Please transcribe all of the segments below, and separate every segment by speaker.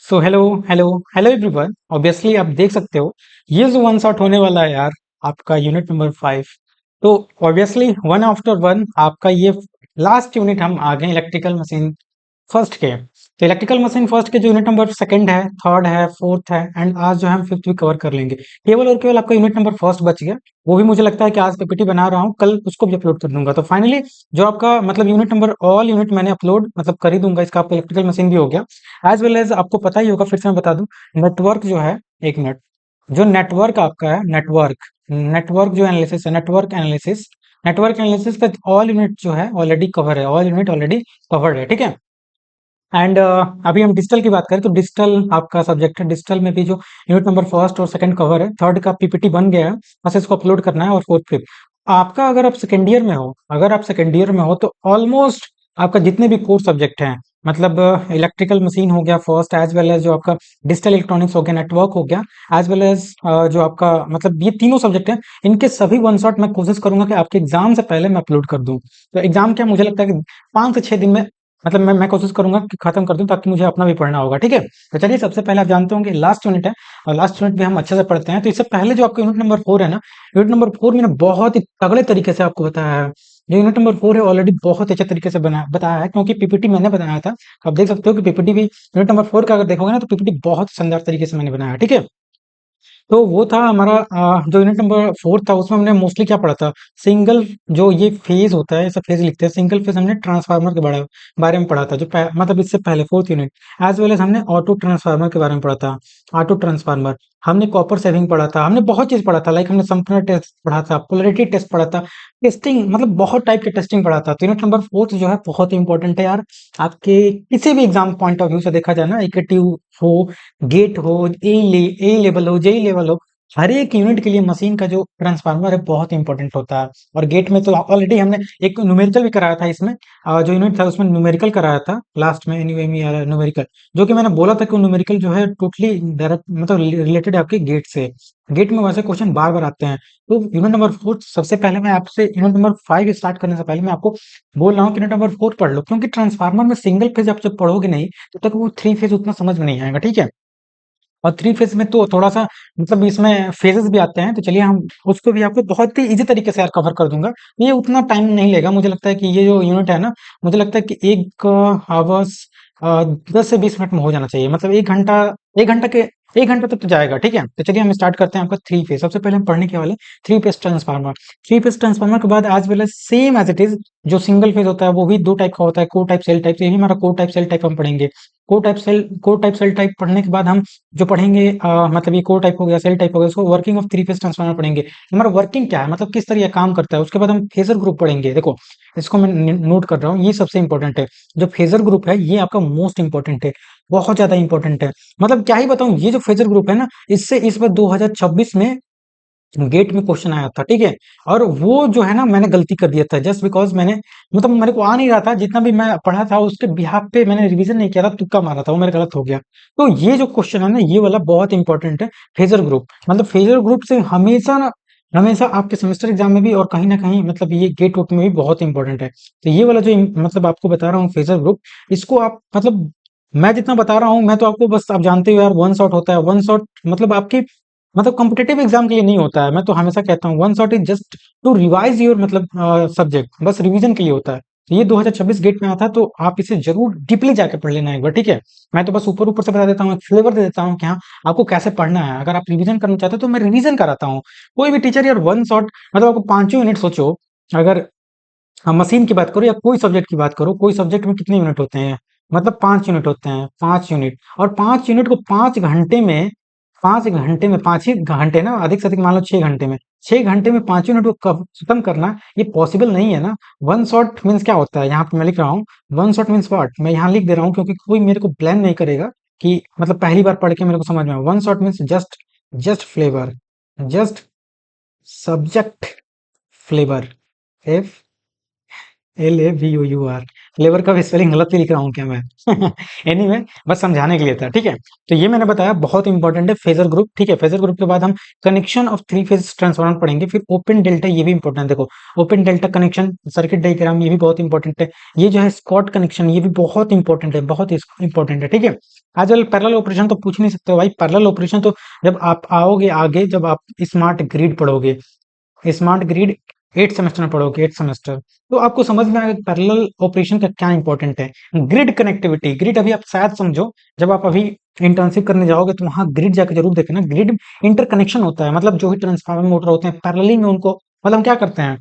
Speaker 1: So hello hello hello everyone. Obviously आप देख सकते हो ये जो वन शॉट होने वाला है यार, आपका यूनिट नंबर 5। तो ऑब्वियसली वन आफ्टर वन आपका ये लास्ट यूनिट हम आ गए इलेक्ट्रिकल मशीन फर्स्ट के। तो इलेक्ट्रिकल मशीन फर्स्ट के जो यूनिट नंबर सेकंड है, थर्ड है, फोर्थ है एंड आज जो है हम फिफ्थ भी कवर कर लेंगे। केवल और केवल आपका यूनिट नंबर फर्स्ट बच गया। वो भी मुझे लगता है कि आज पीपीटी बना रहा हूँ, कल उसको भी अपलोड कर दूंगा। तो फाइनली जो आपका मतलब यूनिट नंबर ऑल यूनिट मैंने अपलोड मतलब कर ही दूंगा। इसका आपका इलेक्ट्रिकल मशीन भी हो गया। एज वेल एज आपको पता ही होगा, फिर से मैं बता दूं, नेटवर्क जो है, एक मिनट, जो नेटवर्क आपका है, नेटवर्क नेटवर्क जो एनालिसिस है, नेटवर्क एनालिसिस का ऑल यूनिट जो है ऑलरेडी कवर है, ऑल यूनिट ऑलरेडी कवर्ड है, ठीक है। एंड अभी हम डिजिटल की बात करें तो डिजिटल आपका सब्जेक्ट है। डिजिटल में भी जो यूनिट नंबर फर्स्ट और सेकंड कवर है, थर्ड का पीपीटी बन गया है, बस इसको अपलोड करना है। और फोर्थ फिफ्थ आपका, अगर आप सेकेंड ईयर में हो, तो ऑलमोस्ट आपका जितने भी कोर सब्जेक्ट हैं, मतलब इलेक्ट्रिकल मशीन हो गया फर्स्ट, एज वेल एज जो आपका डिजिटल इलेक्ट्रॉनिक्स हो गया, नेटवर्क हो गया, एज वेल एज जो आपका मतलब ये तीनों सब्जेक्ट हैं, इनके सभी वन शॉट मैं कोशिश करूंगा कि आपके एग्जाम से पहले मैं अपलोड कर दूं। तो एग्जाम क्या, मुझे लगता है कि 5 से 6 दिन में मतलब मैं कोशिश करूंगा कि खत्म कर दूं, ताकि मुझे अपना भी पढ़ना होगा, ठीक है। तो चलिए, सबसे पहले आप जानते होंगे लास्ट यूनिट है, और लास्ट यूनिट भी हम अच्छे से पढ़ते हैं। तो इससे पहले जो आपका यूनिट नंबर 4 है ना, यूनिट नंबर 4 मैंने बहुत ही तगड़े तरीके से आपको बताया है। जो यूनिट नंबर 4 है ऑलरेडी बहुत अच्छे तरीके से बना बताया है, क्योंकि पीपीटी मैंने बनाया था। आप देख सकते हो कि पीपीटी भी यूनिट नंबर 4 का अगर देखोगे ना, तो पीपीटी बहुत शानदार तरीके से मैंने बनाया है, ठीक है। तो वो था हमारा जो यूनिट नंबर 4 था, उसमें हमने मोस्टली क्या पढ़ा था, सिंगल जो ये फेज होता है, ऐसा फेज लिखते हैं, सिंगल फेज हमने ट्रांसफार्मर के बारे में पढ़ा था, जो मतलब इससे पहले fourth unit. As well as हमने ऑटो ट्रांसफार्मर के बारे में पढ़ा था, ऑटो ट्रांसफार्मर। हमने कॉपर सेविंग पढ़ा था, हमने बहुत चीज पढ़ा था, लाइक हमने संपनर टेस्ट पढ़ा था, पोलरिटी टेस्ट पढ़ा था, टेस्टिंग मतलब बहुत टाइप के टेस्टिंग पढ़ा था। तो यूनिट नंबर 4 जो है बहुत इंपॉर्टेंट है यार, आपके किसी भी एग्जाम पॉइंट ऑफ व्यू से देखा जाए ना, इक्वेटिव हो, गेट हो, ए लेवल हो, जेई लेवल हो, हर एक यूनिट के लिए मशीन का जो ट्रांसफार्मर है बहुत इंपॉर्टेंट होता है। और गेट में तो ऑलरेडी हमने एक न्यूमेरिकल भी कराया था इसमें। जो यूनिट था उसमें न्यूमेरिकल कराया था लास्ट में, एनयूएमई न्यूमेरिकल, जो कि मैंने बोला था कि न्यूमेरिकल जो है टोटली डायरेक्ट मतलब रिलेटेड है आपके गेट से। गेट में वैसे क्वेश्चन बार बार आते हैं। तो यूनिट नंबर 4 सबसे पहले मैं आपसे यूनिट नंबर 5 स्टार्ट करने से पहले मैं आपको बोल रहा हूँ कि यूनिट नंबर 4 पढ़ लो, क्योंकि ट्रांसफार्मर में सिंगल फेज आप जब पढ़ोगे नहीं, तब तक वो थ्री फेज उतना समझ में नहीं आएगा, ठीक है। और थ्री फेज में तो थोड़ा सा मतलब इसमें फेजेस भी आते हैं, तो चलिए हम उसको भी आपको बहुत ही इजी तरीके से यार कवर कर दूंगा। ये उतना टाइम नहीं लेगा, मुझे लगता है कि ये जो यूनिट है ना, मुझे लगता है कि 1 आवर्स 10 से 20 मिनट में हो जाना चाहिए, मतलब 1 घंटा, 1 घंटा के 1 घंटा तक तो जाएगा, ठीक है। तो चलिए हम स्टार्ट करते हैं आपका थ्री फेज। सबसे पहले हम पढ़ने के वाले three phase transformer. Three phase transformer के बाद as well as same as it is जो सिंगल फेज होता है, वो भी दो टाइप का होता है, को टाइप, सेल टाइप। तो यही हमारा को टाइप सेल टाइप हम पढ़ेंगे। को टाइप सेल टाइप पढ़ने के बाद हम जो पढ़ेंगे मतलब ये कोर टाइप हो गया, सेल टाइप हो गया, उसको working of three phase transformer पढ़ेंगे। हमारा वर्किंग क्या है, मतलब किस तरह ये काम करता है। उसके बाद हम फेजर ग्रुप पढ़ेंगे। देखो, इसको मैं नोट कर रहा हूँ, ये सबसे इंपॉर्टेंट है। जो फेजर ग्रुप है ये आपका मोस्ट इंपॉर्टेंट है, बहुत ज्यादा इंपॉर्टेंट है। मतलब क्या ही बताऊं, ये जो फेजर ग्रुप है ना, इससे इस बार 2026 में गेट में क्वेश्चन आया था, ठीक है। और वो जो है ना, मैंने गलती कर दिया था जस्ट बिकॉज मैंने मतलब मेरे को आ नहीं रहा था, जितना भी मैं पढ़ा था उसके बिहाफ पे मैंने रिवीजन नहीं किया था, तुक्का मारा था, वो मेरा गलत हो गया। तो ये जो क्वेश्चन है ना, ये वाला बहुत इंपॉर्टेंट है। फेजर ग्रुप मतलब फेजर ग्रुप से हमेशा ना, हमेशा आपके सेमेस्टर एग्जाम में भी और कहीं ना कहीं मतलब ये गेट वोट में भी बहुत इंपॉर्टेंट है। तो ये वाला जो मतलब आपको बता रहा हूँ फेजर ग्रुप, इसको आप मतलब मैं जितना बता रहा हूँ, मैं तो आपको बस, आप जानते हो यार, वन शॉट होता है। वन शॉट मतलब आपकी मतलब कॉम्पिटेटिव एग्जाम के लिए नहीं होता है। मैं तो हमेशा कहता हूँ one shot is just to revise your मतलब सब्जेक्ट, बस रिवीजन के लिए होता है। तो ये 2026 गेट में आता है, तो आप इसे जरूर डीपली जाकर पढ़ लेना एक बार, ठीक है। मैं तो बस ऊपर ऊपर से बता देता हूँ, फ्लेवर दे देता हूँ कि हाँ, आपको कैसे पढ़ना है। अगर आप रिवीजन करना चाहते हो तो मैं रिवीजन कराता हूँ। कोई भी टीचर यार वन शॉट मतलब आपको पांचों यूनिट सोचो, अगर हम मशीन की बात करो या कोई सब्जेक्ट की बात करो, कोई सब्जेक्ट में कितने यूनिट होते हैं, मतलब 5 यूनिट होते हैं, 5 यूनिट। और 5 यूनिट को 5 घंटे में, 5 घंटे में, 5 ही घंटे ना, अधिक से अधिक मान लो 6 घंटे में, 6 घंटे में 5 यूनिट को खत्म करना, ये पॉसिबल नहीं है ना। वन शॉट मीन्स क्या होता है, यहाँ पे मैं लिख रहा हूँ, वन शॉट मीन्स व्हाट, मैं यहाँ लिख दे रहा हूँ, क्योंकि कोई मेरे को ब्लेम नहीं करेगा कि मतलब पहली बार पढ़ के मेरे को समझ में आए। One shot means just, just flavour, just subject flavour, F LAVOUR। Labour का भी स्पेलिंग गलत ही लिख रहा हूँ क्या मैं? एनीवे, बस समझाने के लिए था, ठीक है। तो ये मैंने बताया बहुत इंपॉर्टेंट है फेजर ग्रुप, ठीक है। फेजर ग्रुप के बाद हम connection of three phase transformer पढ़ेंगे, फिर ओपन डेल्टा, ये भी इंपॉर्टेंट है। देखो, open delta connection, circuit diagram, ये भी बहुत इंपॉर्टेंट है। ये जो है स्कॉट कनेक्शन, ये भी बहुत इंपॉर्टेंट है, बहुत इंपॉर्टेंट है, ठीक है। आजकल पैरेलल ऑपरेशन तो पूछ नहीं सकते हो भाई, पैरेलल ऑपरेशन तो जब आप आओगे आगे, जब आप स्मार्ट ग्रिड पढ़ोगे, स्मार्ट ग्रिड 8 सेमेस्टर में पढ़ोगे, 8 सेमेस्टर, तो आपको समझ में आएगा पैरेलल ऑपरेशन का क्या इंपॉर्टेंट है। ग्रिड कनेक्टिविटी, ग्रिड अभी आप शायद समझो, जब आप अभी इंटर्नशिप करने जाओगे तो वहां ग्रिड जाकर जरूर देखना। ग्रिड इंटरकनेक्शन होता है, मतलब जो भी ट्रांसफार्मर मोटर होते हैं पैरेलली में उनको, मतलब हम क्या करते हैं,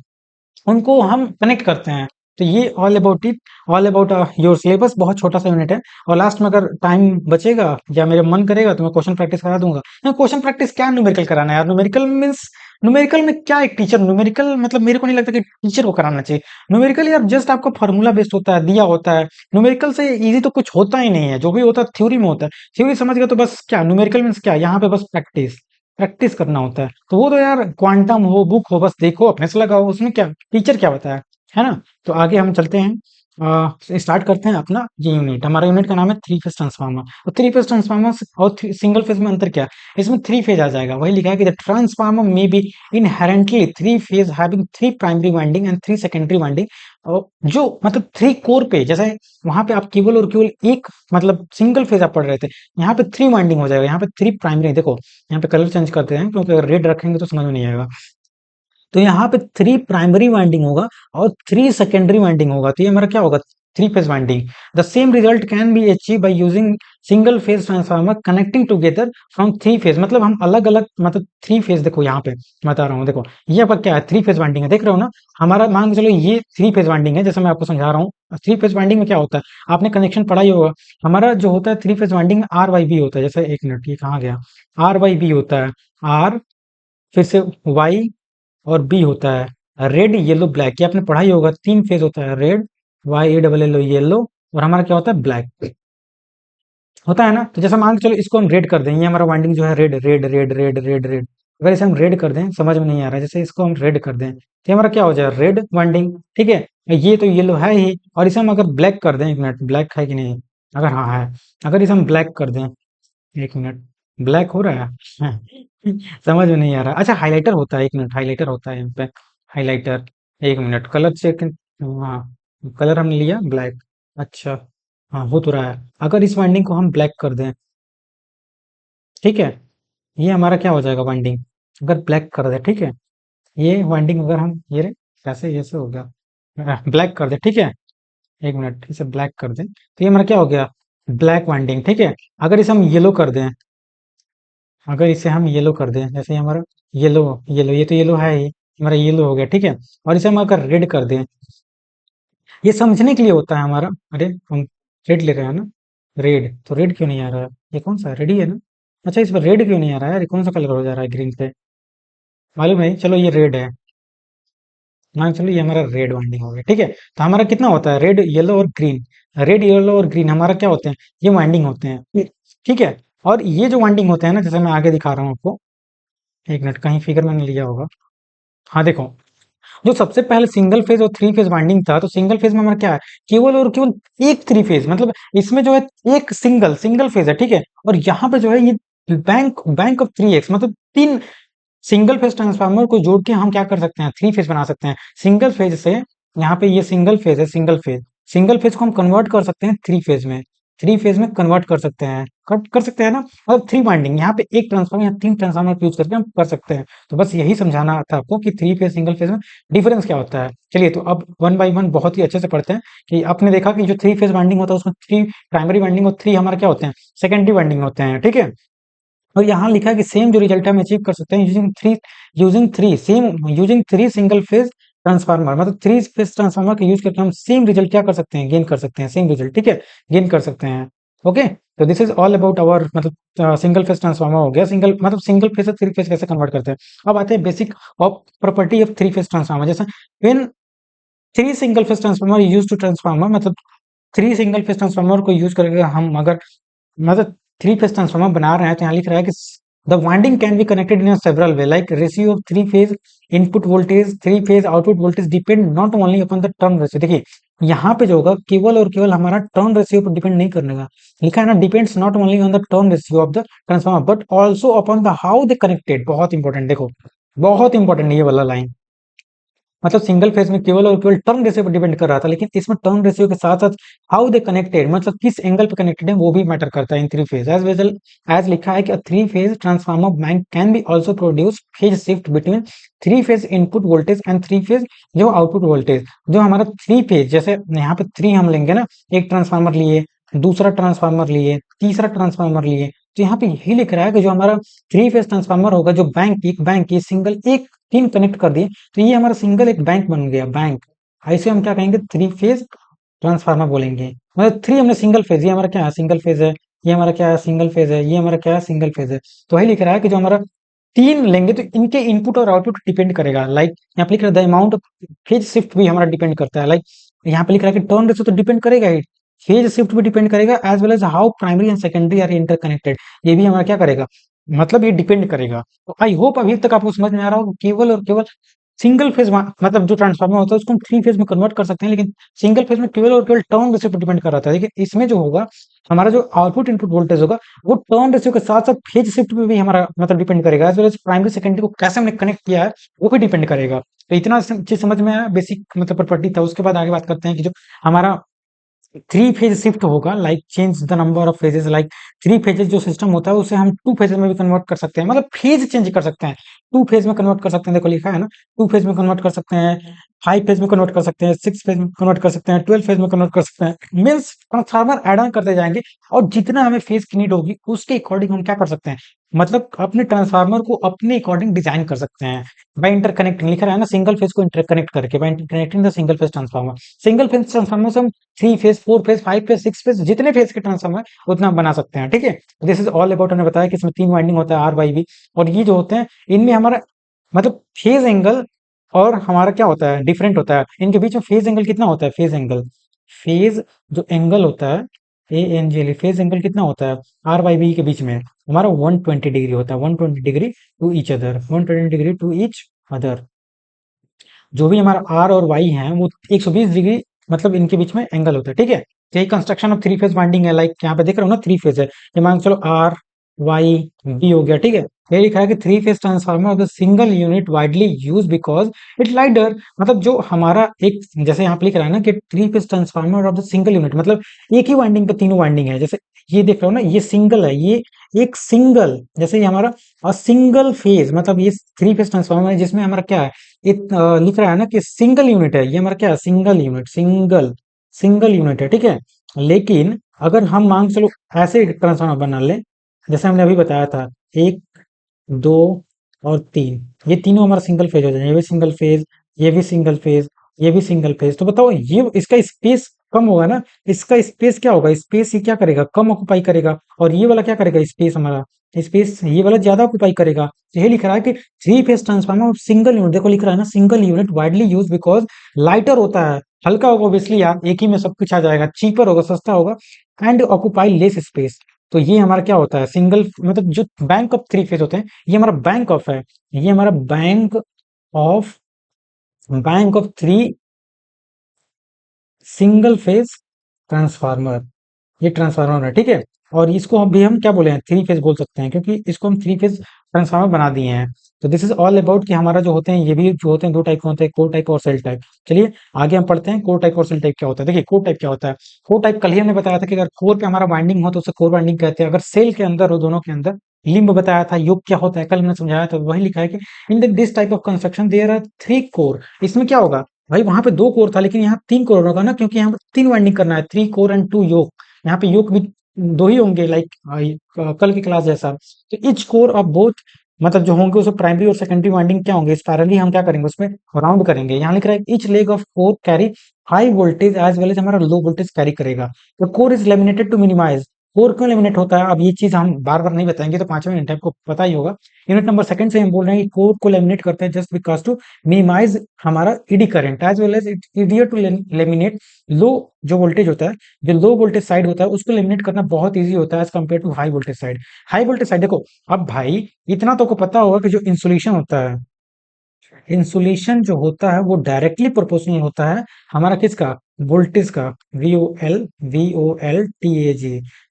Speaker 1: उनको हम कनेक्ट करते हैं। तो ये all about it, all about your syllabus. बहुत छोटा सा यूनिट है, और लास्ट में अगर टाइम बचेगा या मेरा मन करेगा तो मैं क्वेश्चन प्रैक्टिस करा दूंगा। क्वेश्चन प्रैक्टिस क्या न्यूमेरिकल कराना है यार? न्यूमेरिकल मीन्स, न्यूमेरिकल में क्या एक टीचर, न्यूमेरिकल मतलब मेरे को नहीं लगता कि टीचर को कराना चाहिए न्यूमेरिकल यार। जस्ट आपका फॉर्मूला बेस्ड होता है, दिया होता है। न्यूमेरिकल से इजी तो कुछ होता ही नहीं है, जो भी होता है थ्योरी में होता है। थ्योरी समझ गया तो बस, क्या न्यूमेरिकल मीन्स क्या, यहाँ पे बस प्रैक्टिस, प्रैक्टिस करना होता है। तो वो तो यार क्वांटम हो, बुक हो, बस देखो अपने से लगाओ, उसमें क्या टीचर क्या बताया, है ना। तो आगे हम चलते हैं, स्टार्ट करते हैं अपना ये यूनिट। हमारा यूनिट का नाम है थ्री फेज ट्रांसफार्मर। और थ्री फेज ट्रांसफार्मर और सिंगल फेज में अंतर क्या है? इसमें थ्री फेज आ जाएगा, वही लिखा है कि द ट्रांसफार्मर में be inherently three phase having three primary winding and three secondary winding. और जो मतलब थ्री कोर पे, जैसे वहां पे आप केवल और केवल एक, मतलब सिंगल फेज आप पढ़ रहे थे, यहाँ पे थ्री वाइंडिंग हो जाएगा, यहाँ पे थ्री प्राइमरी। देखो यहाँ पे कलर चेंज करते हैं, क्योंकि अगर रेड रखेंगे तो समझ में नहीं आएगा। तो यहाँ पे थ्री प्राइमरी वाइंडिंग होगा और थ्री सेकेंडरी वाइंडिंग होगा, तो ये हमारा क्या होगा, three phase winding. The same result can be achieve by using single phase transformer connecting together from three phase. मतलब हम अलग अलग, मतलब थ्री फेज, देखो यहाँ पे बता रहा हूँ, देखो ये आपका क्या है, थ्री फेज वाइंडिंग है, देख रहे हो ना। हमारा मान के चलो ये थ्री फेज वाइंडिंग है, जैसे मैं आपको समझा रहा हूँ। थ्री फेज वाइंडिंग में क्या होता है, आपने कनेक्शन पढ़ा ही होगा। हमारा जो होता है थ्री फेज वाइंडिंग में आर वाई बी होता है, जैसे एक मिनट, ये कहाँ गया, आर वाई बी होता है, आर फिर से वाई और बी होता है रेड येलो ब्लैक। ये आपने पढ़ा ही होगा, तीन फेज होता है, red, Y A double L O yellow, और हमारा क्या होता है, ब्लैक होता है ना। तो जैसा मान के चलो इसको हम रेड कर दें, ये हमारा वाइंडिंग जो है red red red red red red, अगर इसे हम रेड कर दें, समझ में नहीं आ रहा है, जैसे इसको हम रेड कर दें तो हमारा क्या हो जाए, रेड वाइंडिंग, ठीक है। ये तो येलो है ही, और इसे हम अगर ब्लैक कर दें, एक मिनट, ब्लैक है कि नहीं, अगर हाँ है, अगर इसे हम ब्लैक कर दें, एक मिनट, ब्लैक हो रहा है। समझ में नहीं आ रहा। अच्छा हाइलाइटर होता है, एक मिनट, हाइलाइटर होता है यहाँ पे, हाइलाइटर, एक मिनट, कलर चेक, हाँ कलर हमने लिया ब्लैक, अच्छा हाँ हो तो रहा है। अगर इस वाइंडिंग को हम ब्लैक कर दें, ठीक है, ये हमारा क्या हो जाएगा वाइंडिंग, अगर ब्लैक कर दे, ठीक है, ये वाइंडिंग अगर हम ये कैसे, ये से हो गया, ब्लैक कर दे, ठीक है, एक मिनट, इसे ब्लैक कर दें तो ये हमारा क्या हो गया, ब्लैक वाइंडिंग, ठीक है। अगर इसे हम येलो कर दें, अगर इसे हम येलो कर दें, जैसे हमारा येलो, येलो, ये तो येलो है ही, हमारा येलो हो गया, ठीक है। और इसे हम अगर रेड कर दें, ये समझने के लिए होता है हमारा, अरे हम रेड ले रहे हैं ना, रेड, तो रेड क्यों नहीं आ रहा है, ये कौन सा रेड ही है ना। अच्छा इस पर रेड क्यों नहीं आ रहा है यार, ये कौन सा कलर हो जा रहा है ग्रीन पे, मालूम है, चलो ये रेड है, मान चलो ये हमारा रेड वाइंडिंग हो गया, ठीक है। तो हमारा कितना होता है, रेड येलो और ग्रीन, रेड येलो और ग्रीन हमारा क्या होते हैं, ये वाइंडिंग होते हैं, ठीक है। और ये जो वाइंडिंग होते हैं ना, जैसे मैं आगे दिखा रहा हूँ आपको, एक मिनट, कहीं फिगर मैंने लिया होगा, हाँ देखो, जो सबसे पहले सिंगल फेज और थ्री फेज वाइंडिंग था, तो सिंगल फेज में हमारा क्या है, केवल और केवल एक थ्री फेज, मतलब इसमें जो है एक सिंगल सिंगल फेज है, ठीक है। और यहाँ पे जो है ये bank bank of three x, मतलब तीन सिंगल फेज ट्रांसफार्मर को जोड़ के हम क्या कर सकते हैं, थ्री फेज बना सकते हैं। सिंगल फेज से, यहाँ पे ये सिंगल फेज है, सिंगल फेज, सिंगल फेज को हम कन्वर्ट कर सकते हैं थ्री फेज में, थ्री फेज में कन्वर्ट कर सकते हैं, कर सकते हैं ना। और थ्री वाइंडिंग, यहाँ पे एक ट्रांसफार्मर या तीन ट्रांसफार्मर यूज करके हम कर सकते हैं। तो बस यही समझाना था आपको कि थ्री फेज सिंगल फेज में डिफरेंस क्या होता है। चलिए तो अब वन बाई वन बहुत ही अच्छे से पढ़ते हैं। कि आपने देखा कि जो थ्री फेज वाइंडिंग होता है उसमें थ्री प्राइमरी वाइंडिंग और थ्री हमारे क्या होते हैं, सेकेंडरी वाइंडिंग होते हैं, ठीक है। और यहाँ लिखा है कि सेम जो रिजल्ट हम अचीव कर सकते हैं using three single phase transformer, मतलब थ्री फेज ट्रांसफार्मर का यूज करके हम सेम रिजल्ट क्या कर सकते हैं, गेन कर सकते हैं, सेम रिजल्ट, ठीक है, गेन कर सकते हैं। ओके, तो this is all about our, मतलब सिंगल फेज ट्रांसफार्मर हो गया, सिंगल मतलब सिंगल फेज से थ्री फेज कैसे कन्वर्ट करते हैं। अब आते हैं basic of property of three phase transformer, जैसे when three single phase transformer use two transformer, मतलब थ्री सिंगल फेज ट्रांसफार्मर को यूज करके हम अगर, मतलब थ्री फेज ट्रांसफार्मर बना रहे हैं, तो यहाँ लिख रहा है कि The winding can be connected in a several way, like ratio of three phase input voltage, three phase output voltage depend not only upon the turn ratio. देखिए यहाँ पे जो होगा केवल और केवल हमारा टर्न रेशियो पर डिपेंड नहीं करेगा, लिखा है ना, depends not only on the turn ratio of the transformer but also upon the how they connected. बहुत इंपॉर्टेंट, देखो बहुत इंपॉर्टेंट ये वाला लाइन, मतलब सिंगल फेज में केवल और केवल टर्न रेशियो पर डिपेंड कर रहा था, लेकिन इसमें टर्न रेशियो के साथ साथ हाउ दे कनेक्टेड, मतलब किस एंगल पे कनेक्टेड है वो भी मैटर करता है in three phase. As well as लिखा है कि three phase transformer bank can be also produce phase shift between three phase input voltage and three phase जो आउटपुट वोल्टेज। जो हमारा थ्री फेज, जैसे यहाँ पे थ्री हम लेंगे ना, एक ट्रांसफार्मर लिए, दूसरा ट्रांसफार्मर लिए, तीसरा ट्रांसफार्मर लिए, तो यहाँ पे यही लिख रहा है कि जो हमारा थ्री फेज ट्रांसफार्मर होगा, जो बैंक की सिंगल एक तीन कनेक्ट कर दिए तो ये हमारा सिंगल एक बैंक बन गया, बैंक। ऐसे हम क्या कहेंगे, थ्री फेज ट्रांसफार्मर बोलेंगे। मतलब थ्री हमने सिंगल फेज, ये हमारा क्या है, सिंगल फेज है, ये हमारा क्या है, सिंगल फेज है, ये हमारा क्या है, सिंगल फेज है। तो वही लिख रहा है कि जो हमारा तीन लेंगे तो इनके इनपुट और आउटपुट डिपेंड करेगा, लाइक यहाँ पे लिख रहा है the amount of phase shift भी हमारा डिपेंड करता है, लाइक यहाँ पे लिख रहा है कि टर्न रेशियो तो डिपेंड करेगा ही, फेज शिफ्ट भी डिपेंड करेगा, as well as how primary and secondary are interconnected, ये भी हमारा क्या करेगा, मतलब ये डिपेंड करेगा। तो आई होप अभी तक आपको समझ में आ रहा होगा, केवल और केवल सिंगल फेज मतलब जो ट्रांसफार्मर होता है उसको हम थ्री फेज में कन्वर्ट कर सकते हैं, लेकिन सिंगल फेज में केवल और केवल टर्न रेशियो पर डिपेंड कर रहा था। लेकिन इसमें जो होगा हमारा जो आउटपुट इनपुट वोल्टेज होगा वो टर्न रेशियो के साथ साथ फेज शिफ्ट पे भी हमारा मतलब डिपेंड करेगा, as well as primary secondary को कैसे हमने कनेक्ट किया है वो भी डिपेंड करेगा। तो इतना चीज समझ में आया, बेसिक मतलब प्रॉपर्टी था। उसके बाद आगे बात करते हैं कि जो हमारा थ्री फेज शिफ्ट होगा, like change the number of phases, like three phases जो सिस्टम होता है उसे हम टू फेजेस में भी कन्वर्ट कर सकते हैं, मतलब फेज चेंज कर सकते हैं, टू फेज में कन्वर्ट कर सकते हैं, देखो लिखा है ना, टू फेज में कन्वर्ट कर सकते हैं, फाइव फेज में कन्वर्ट कर सकते हैं, सिक्स फेज में कन्वर्ट कर सकते हैं, 12 फेज में कन्वर्ट कर सकते हैं। मीन्स ट्रांसफार्मर ऐड ऑन करते जाएंगे और जितना हमें फेज की नीड होगी उसके अकॉर्डिंग हम क्या कर सकते हैं, मतलब अपने ट्रांसफार्मर को अपने अकॉर्डिंग डिजाइन कर सकते हैं। बाय इंटरकनेक्टिंग लिखा है ना, सिंगल फेज को इंटरकनेक्ट करके, by interconnecting the single phase transformer. Single phase transformer से हम three phase, four phase, five phase, six phase, जितने फेज के ट्रांसफार्मर उतना हम बना सकते हैं, ठीक है। दिस इज ऑल अबाउट, हमने बताया कि इसमें तीन वाइंडिंग होता है, आर वाई बी, और ये जो होते हैं इनमें हमारा मतलब फेज एंगल और हमारा क्या होता है, डिफरेंट होता है। इनके बीच में फेज एंगल कितना होता है, फेज एंगल, फेज जो एंगल होता है, A N G L, phase angle कितना होता है आर वाई बी के बीच में, हमारा 120 डिग्री होता है, 120 degree to each other, 120 degree to each other. जो भी हमारा आर और वाई है वो 120 डिग्री मतलब इनके बीच में एंगल होता है, ठीक है। तो ये construction of three phase winding है, लाइक यहाँ पे देख रहे हो ना, थ्री फेज है, ये मान के चलो आर वाई बी हो गया, ठीक है। ये लिखा है कि three phase transformer of the single unit widely use because it lighter, मतलब जो हमारा एक, जैसे यहाँ पे लिख रहा है ना कि three phase transformer of the single unit, मतलब एक ही वाइंडिंग पे तीनों वाइंडिंग है, जैसे ये देख रहे हो ना, ये सिंगल है, ये एक सिंगल, जैसे ये हमारा सिंगल फेज, मतलब ये थ्री फेज ट्रांसफार्मर है जिसमें हमारा क्या है, लिख रहा है ना कि सिंगल यूनिट है, ये हमारा क्या है, single unit, single single unit है, ठीक है। लेकिन अगर हम मान के चलो ऐसे ट्रांसफार्मर बना ले, जैसे हमने अभी बताया था, एक, दो और तीन, ये तीनों हमारा सिंगल फेज हो जाए, ये भी सिंगल फेज, ये भी सिंगल फेज, ये भी सिंगल फेज, तो बताओ ये इसका स्पेस कम होगा ना, इसका स्पेस क्या होगा, स्पेस ये क्या करेगा, कम ऑक्यूपाई करेगा, और ये वाला क्या करेगा, स्पेस हमारा, स्पेस ये वाला ज्यादा ऑक्यूपाई करेगा। तो ये लिख रहा है कि three phase transformer single unit, देखो लिख रहा है ना, single unit widely use because lighter होता है, हल्का होगा ऑब्वियसली यार, एक ही में सब कुछ आ जाएगा, चीपर होगा, सस्ता होगा, एंड ऑक्यूपाई लेस स्पेस। तो ये हमारा क्या होता है, सिंगल मतलब जो बैंक ऑफ थ्री फेज होते हैं, ये हमारा बैंक ऑफ है, ये हमारा of bank of three single phase transformer, ये ट्रांसफार्मर है, ठीक है। और इसको हम भी हम क्या बोले हैं, थ्री फेज बोल सकते हैं, क्योंकि इसको हम थ्री फेज ट्रांसफार्मर बना दिए हैं। तो दिस इज ऑल अबाउट कि हमारा जो होते हैं, ये भी जो होते हैं दो टाइप के होते हैं, कोर टाइप और सेल टाइप। चलिए आगे हम पढ़ते हैं कोर टाइप और सेल टाइप क्या होता है। देखिए कोर टाइप क्या होता है, कोर टाइप कल ही हमने बताया था कि अगर कोर पे हमारा बाइंडिंग हो तो उसे कोर बाइंडिंग कहते हैं, अगर सेल के अंदर हो, दोनों के अंदर लिंब बताया था, योग क्या होता है कल हमने समझाया था, वही लिखा है कि in this type of construction there are three core. इसमें क्या होगा भाई, वहां पे दो कोर था लेकिन यहाँ तीन कोर होगा ना, क्योंकि यहाँ पे तीन वाइंडिंग करना है, थ्री कोर एंड टू योक, यहाँ पे योक भी दो ही होंगे, लाइक कल की क्लास जैसा। तो इच कोर ऑफ बोथ, मतलब जो होंगे उसमें प्राइमरी और सेकेंडरी वाइंडिंग क्या होंगे, पैरेलली हम क्या करेंगे उसमें राउंड करेंगे। यहाँ लिख रहा है each leg of core carry high voltage as well as हमारा लो वोल्टेज कैरी करेगा। तो core is laminated to minimise, core क्यों लेमिनेट होता है, अब ये चीज हम बार बार नहीं बताएंगे, तो 5वें यूनिट आपको पता ही होगा। यूनिट नंबर सेकंड से हम बोल रहे हैं कि कोर को लेमिनेट करते हैं जस्ट बिकॉज टू मिनिमाइज हमारा ED current, as well as it easier to laminate लो जो वोल्टेज होता है, जो लो वोल्टेज साइड होता है उसको लेमिनेट करना बहुत ईजी होता है as compare to high voltage side. High voltage side देखो, अब भाई इतना तो को पता होगा कि जो इंसुलेशन होता है, इंसुलेशन जो होता है वो डायरेक्टली प्रोपोर्शनल होता है हमारा किसका, वोल्टेज का, VOLTAG।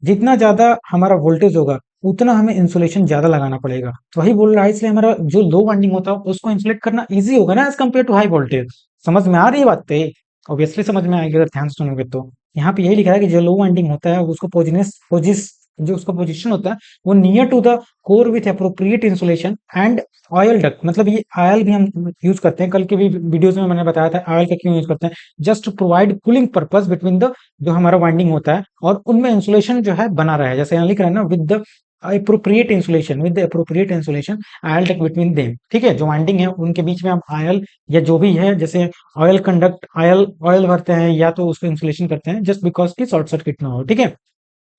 Speaker 1: जितना ज्यादा हमारा वोल्टेज होगा उतना हमें इंसुलेशन ज्यादा लगाना पड़ेगा, तो वही बोल रहा है, इसलिए हमारा जो लो वाइंडिंग होता है उसको इंसुलेट करना इजी होगा ना as compare to high voltage. समझ में आ रही है बात पे? ऑब्वियसली समझ में आएगी अगर ध्यान से सुनोगे तो। यहाँ पे यही लिखा है कि जो लो वाइंडिंग होता है उसको पोजिस जो उसका पोजिशन होता है वो near to the core with appropriate insulation and oil duct, मतलब ये ऑयल भी हम यूज करते हैं, कल के भी वीडियोस में मैंने बताया था ऑयल का क्यों यूज करते हैं, just to provide cooling purpose between the जो हमारा वाइंडिंग होता है और उनमें इंसुलेशन जो है बना रहे, जैसे यहाँ लिख रहा है ना, with the appropriate insulation oil duct between them. ठीक है, जो वाइंडिंग है उनके बीच में हम आयल या जो भी है, जैसे ऑयल कंडक्ट, ऑयल ऑयल भरते हैं या तो उसको इंसुलेशन करते हैं जस्ट बिकॉज की शॉर्ट सर्किट ना हो। ठीक है,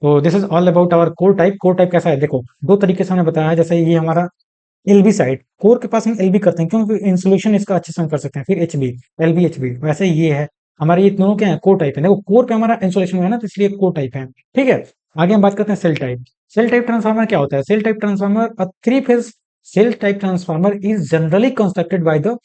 Speaker 1: तो this is all about our core type. Core type कैसा है देखो, दो तरीके से हमने बताया है, जैसे ये हमारा एलबी साइड, कोर के पास हम एलबी करते हैं क्योंकि इंसुलेशन इसका अच्छे से हम कर सकते हैं, फिर एचबी, एलबी एचबी, वैसे ही ये है हमारे, ये दोनों क्या है, कोर टाइप है। देखो कोर पे हमारा इंसुलेशन है ना, तो इसलिए कोर टाइप है। ठीक है, आगे हम बात करते हैं shell type. Shell type transformer क्या होता है? Shell type transformer a three phase shell type transformer is generally constructed by the,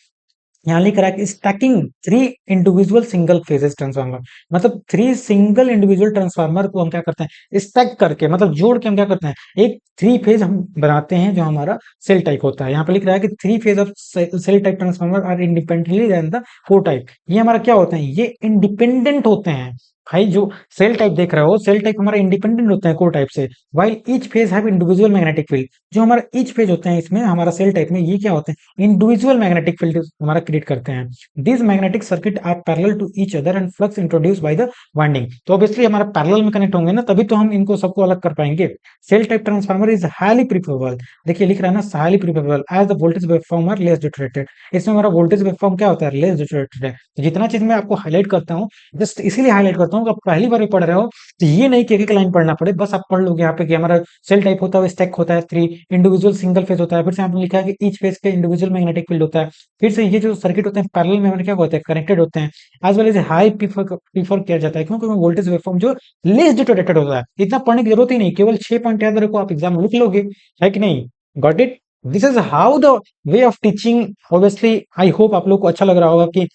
Speaker 1: यहाँ लिख रहा है कि stacking three individual single phases transformer, मतलब थ्री सिंगल इंडिविजुअल ट्रांसफार्मर को हम क्या करते हैं, स्टैक करके, मतलब जोड़ के हम क्या करते हैं, एक थ्री फेज हम बनाते हैं जो हमारा सेल टाइप होता है। यहाँ पे लिख रहा है कि three phase of shell type transformer are independently then the four type. ये हमारा क्या होते हैं, ये इंडिपेंडेंट होते हैं। भाई जो सेल टाइप देख रहे हो, सेल टाइप हमारा इंडिपेंडेंट होते हैं कोर टाइप से, while each phase have individual magnetic field. जो हमारा ईच फेज होते हैं इसमें हमारा सेल टाइप में, ये क्या होते हैं, इंडिविजुअल मैग्नेटिक फील्ड हमारा क्रिएट करते हैं। This magnetic circuit are parallel to each other and flux introduce by the winding. तो ऑब्वियसली हमारा पैरेलल में कनेक्ट होंगे ना, तभी तो हम इनको सबको अलग कर पाएंगे। Shell type transformer is highly preferable, देखिए लिख रहा है ना, highly preferable as the voltage waveform are less deteriorated. इसमें हमारा वोल्टेज वेवफॉर्म क्या होता है, लेस डिटरेटेड है। तो जितना चीज मैं आपको हाईलाइट करता हूँ, जस्ट इसीलिए हाईलाइट करता हूँ कि आप पहली बार पढ़ रहे हो तो ये नहीं कि एक एक लाइन पढ़ना पड़े, बस आप पढ़ लोगे यहाँ पे कि हमारा सेल टाइप होता है स्टैक होता है, थ्री इंडिविजुअल सिंगल फेज होता है, फिर से आपने लिखा है कि ईच फेज के इंडिविजुअल मैग्नेटिक फील्ड होता है, फिर से ये जो सर्किट होते हैं पैरेलल में हमारे क्या होते हैं, कनेक्टेड होते हैं, as well as high prefer किया जाता है क्योंकि वोल्टेज वेवफॉर्म जो लेस डिटोरेटेड होता है। इतना पढ़ने की जरूरत ही नहीं, केवल 6 पॉइंट याद रखो, आप एग्जाम में लिख लोगे, है कि नहीं? Got it? This is how the way of teaching. Obviously I hope आप लोग को अच्छा लग रहा होगा कि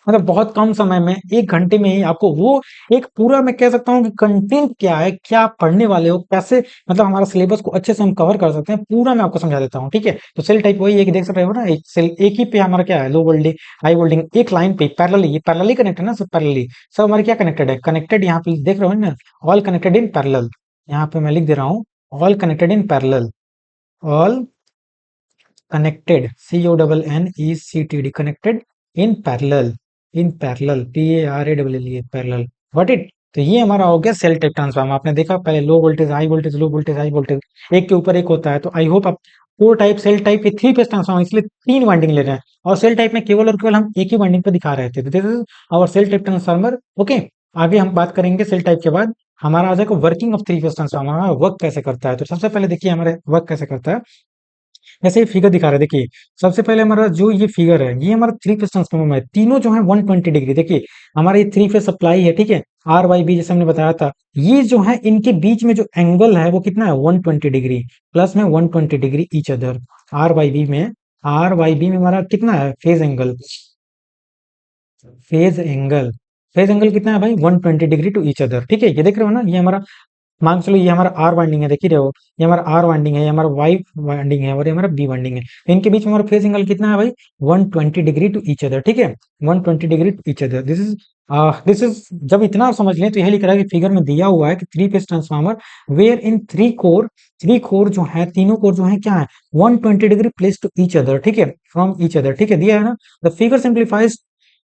Speaker 1: मतलब बहुत कम समय में 1 घंटे में ही आपको वो एक पूरा, मैं कह सकता हूँ कि कंटेंट क्या है, क्या आप पढ़ने वाले हो, कैसे मतलब हमारा सिलेबस को अच्छे से हम कवर कर सकते हैं, पूरा मैं आपको समझा देता हूँ। ठीक है, तो सेल टाइप वही है कि देख सकते हो ना, एक सेल एक ही पे हमारा क्या है, लो वोल्टेज हाई वोल्टेज, एक लाइन पे पैरेलली, ये पैरेलली कनेक्ट है ना, सब पैरेलली, सब हमारे क्या कनेक्टेड है, कनेक्टेड, यहाँ पे देख रहे हो ना, ऑल कनेक्टेड इन पैरेलल। यहाँ पे मैं लिख दे रहा हूँ, all connected in parallel, all connected, CONNECTED, connected in parallel, in parallel, PARALL, parallel, got it? तो ये हमारा हो गया सेल टाइप ट्रांसफार्मर। आपने देखा पहले low voltage high voltage, low voltage high voltage, एक के ऊपर एक होता है। तो आई होप आप फोर टाइप सेल टाइप, ये थ्री फेज ट्रांसफार्मर, इसलिए तीन वाइंडिंग ले रहे हैं, और सेल टाइप में केवल और केवल हम एक ही वाइंडिंग पे दिखा रहे थे। This is our shell type transformer. Okay, आगे हम बात करेंगे सेल टाइप के बाद हमारा आ जाएगा working of three phase transformer, work कैसे करता है। तो सबसे पहले देखिए हमारे वर्क कैसे करता है, जैसे ये फिगर दिखा रहा है, देखिए सबसे पहले हमारा जो ये फिगर है, ये हमारा थ्री फेज ट्रांसफार्मर है, तीनों जो है 120 डिग्री। देखिए हमारा ये थ्री फेज सप्लाई है, ठीक है, R/B जैसे हमने बताया था, ये जो है इनके बीच में जो एंगल है वो कितना है, 120 डिग्री, प्लस में 120 degree each other. R Y B में हमारा कितना है phase angle, phase angle, phase angle कितना है भाई, 120 डिग्री टू ईच अदर। ठीक है, ये देख रहे हो ना, ये हमारा मान चलो ये हमारा आर वाइंडिंग है, देख ही रहे हो, ये हमारा आर वाइंडिंग है, ये हमारा वाई वाइंडिंग है, और ये हमारा बी वाइंडिंग है। तो इनके बीच में हमारा फेज एंगल कितना है भाई, 120 डिग्री टू ईच अदर। ठीक है, 120 degree to each other. This is जब इतना आप समझ लें तो यही लिख रहा है कि फिगर में दिया हुआ है कि three phase transformer where in three core जो है, तीनों कोर जो है क्या है, 120 degree place to each other. ठीक है, फ्रॉम ईच अदर। ठीक है, दिया है ना, the figure simplifies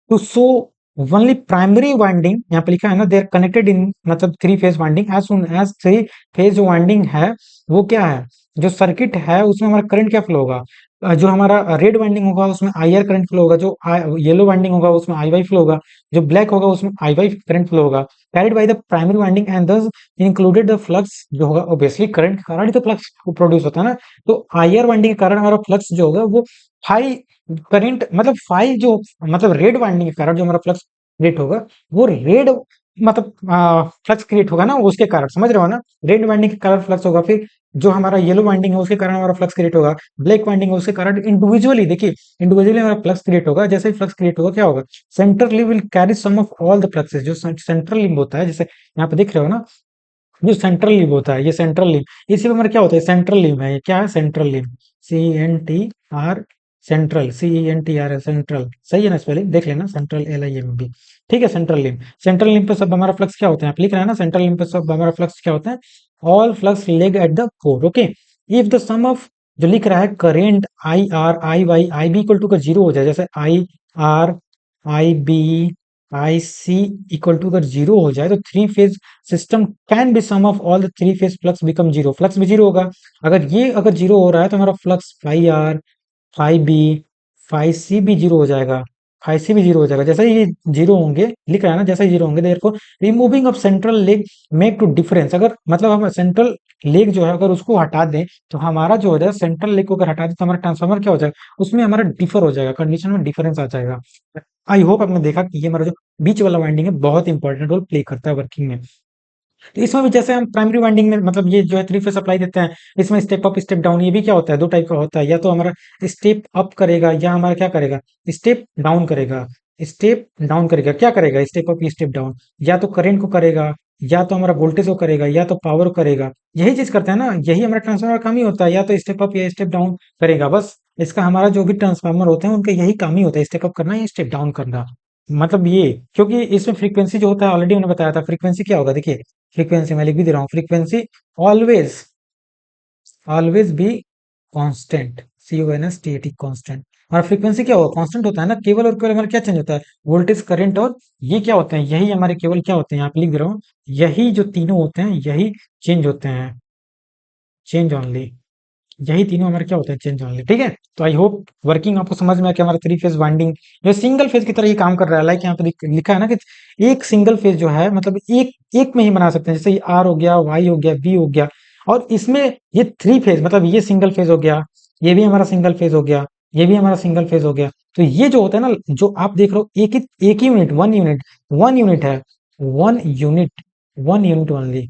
Speaker 1: to show only primary winding, यहाँ पे लिखा है ना, दे आर कनेक्टेड इन, मतलब three phase winding, as soon as three phase जो वाइंडिंग है वो क्या है, जो सर्किट है उसमें हमारा करंट क्या फ्लो होगा, जो हमारा रेड वाइंडिंग होगा उसमें IR करंट फ्लो होगा, जो येलो वाइंडिंग होगा उसमें IY फ्लो होगा, जो ब्लैक होगा उसमें IY करंट फ्लो होगा, carried by the primary winding and दस इंक्लूडेड द फ्लक्स जो होगा, ऑब्वियसली करंट के कारण ही तो फ्लक्स प्रोड्यूस होता है ना। तो IR वाइंडिंग के कारण हमारा फ्लक्स जो होगा वो फाई करंट मतलब फाई जो मतलब रेड वाइंडिंग के कारण जो हमारा फ्लक्स क्रिएट होगा वो रेड मतलब फ्लक्स क्रिएट होगा ना उसके कारण, समझ रहे हो ना। रेड वाइंडिंग के कारण फ्लक्स होगा, फिर जो हमारा येलो वाइंडिंग है उसके कारण हमारा फ्लक्स क्रिएट होगा, ब्लैक वाइंडिंग है उसके कारण इंडिविजुअली देखिए इंडिविजुअली हमारा फ्लक्स क्रिएट होगा। जैसे ही फ्लक्स क्रिएट होगा क्या होगा, central limb will carry sum of all the fluxes. जो सेंट्रल लिंब होता है जैसे यहाँ पे दिख रहे हो ना, जो सेंट्रल लिंब होता है ये सेंट्रल लिंब, इसी में हमारा क्या होता है सेंट्रल लिंब है, ये क्या है central limb, CENTR central, CENTR central, सही है ना स्पेलिंग देख लेना, सेंट्रल LIMB, ठीक है सेंट्रल लिंब। सेंट्रल लिंब पे सब हमारा फ्लक्स क्या होता है, आप लिख रहे हैं ना सेंट्रल लिंब पे सब हमारा फ्लक्स क्या होता है, all flux leg at the core, okay. If the sum of जो लिख रहा है current IR IY IB equal to का जीरो हो जाए, जैसे IR IB IC equal to अगर जीरो हो जाए तो three phase system can be sum of all the three phase flux become zero, flux भी जीरो होगा। अगर जीरो हो रहा है तो हमारा flux phi R phi B phi सी भी जीरो हो जाएगा, फाई सी भी जीरो हो जाएगा। जैसे ही ये जीरो होंगे लिख रहा है ना, जैसे ही जीरो होंगे देयर को removing of central leg make to difference, अगर मतलब हम सेंट्रल लेग जो है अगर उसको हटा दें तो हमारा जो हो जाएगा सेंट्रल लेग को अगर हटा दें तो हमारा ट्रांसफार्मर क्या हो जाएगा, उसमें हमारा डिफर हो जाएगा, कंडीशन में डिफरेंस आ जाएगा। आई होप आपने देखा कि ये हमारा जो बीच वाला वाइंडिंग है बहुत इंपॉर्टेंट रोल प्ले करता है वर्किंग में। तो इसमें भी जैसे हम प्राइमरी वाइंडिंग में मतलब ये जो है थ्री फेज सप्लाई देते हैं, इसमें स्टेप अप स्टेप डाउन ये भी क्या होता है, दो टाइप का होता है, या तो हमारा स्टेप अप करेगा या हमारा क्या करेगा स्टेप डाउन करेगा। स्टेप डाउन करेगा, क्या करेगा स्टेप अप स्टेप डाउन, या तो करंट को करेगा या तो हमारा वोल्टेज को करेगा या तो पावर को करेगा, यही चीज करता है ना, यही हमारा ट्रांसफार्मर काम ही होता है, या तो स्टेप अप या स्टेप डाउन करेगा बस। इसका हमारा जो भी ट्रांसफार्मर होते हैं उनका यही काम ही होता है, स्टेप अप करना या स्टेप डाउन करना। मतलब ये क्योंकि इसमें फ्रीक्वेंसी जो होता है ऑलरेडी मैंने बताया था, फ्रीक्वेंसी क्या होगा देखिए, फ्रीक्वेंसी मैं लिख भी दे रहा हूँ, frequency always always be constant, CONSTAT constant. और फ्रीक्वेंसी क्या होगा कांस्टेंट होता है ना, केवल और केवल हमारा क्या चेंज होता है वोल्टेज करंट, और ये क्या होते हैं यही हमारे केवल क्या होते हैं यहाँ पे लिख दे रहा हूँ, यही जो तीनों होते हैं यही चेंज होते हैं, चेंज ओनली, यही तीनों हमारे क्या होते हैं चेंज ओनली, ठीक है। तो आई होप वर्किंग आपको समझ में आ कि हमारा थ्री फेज वाइंडिंग जो सिंगल फेज की तरह ये काम कर रहा है, लाइक यहाँ पे लिखा है ना कि एक सिंगल फेज जो है मतलब एक एक में ही बना सकते हैं, जैसे ये आर हो गया वाई हो गया बी हो गया, और इसमें ये थ्री फेज मतलब ये सिंगल फेज हो गया, ये भी हमारा सिंगल फेज हो गया, ये भी हमारा सिंगल फेज हो गया। तो ये जो होता है ना जो आप देख रहे हो एक ही यूनिट, वन यूनिट है, one unit only,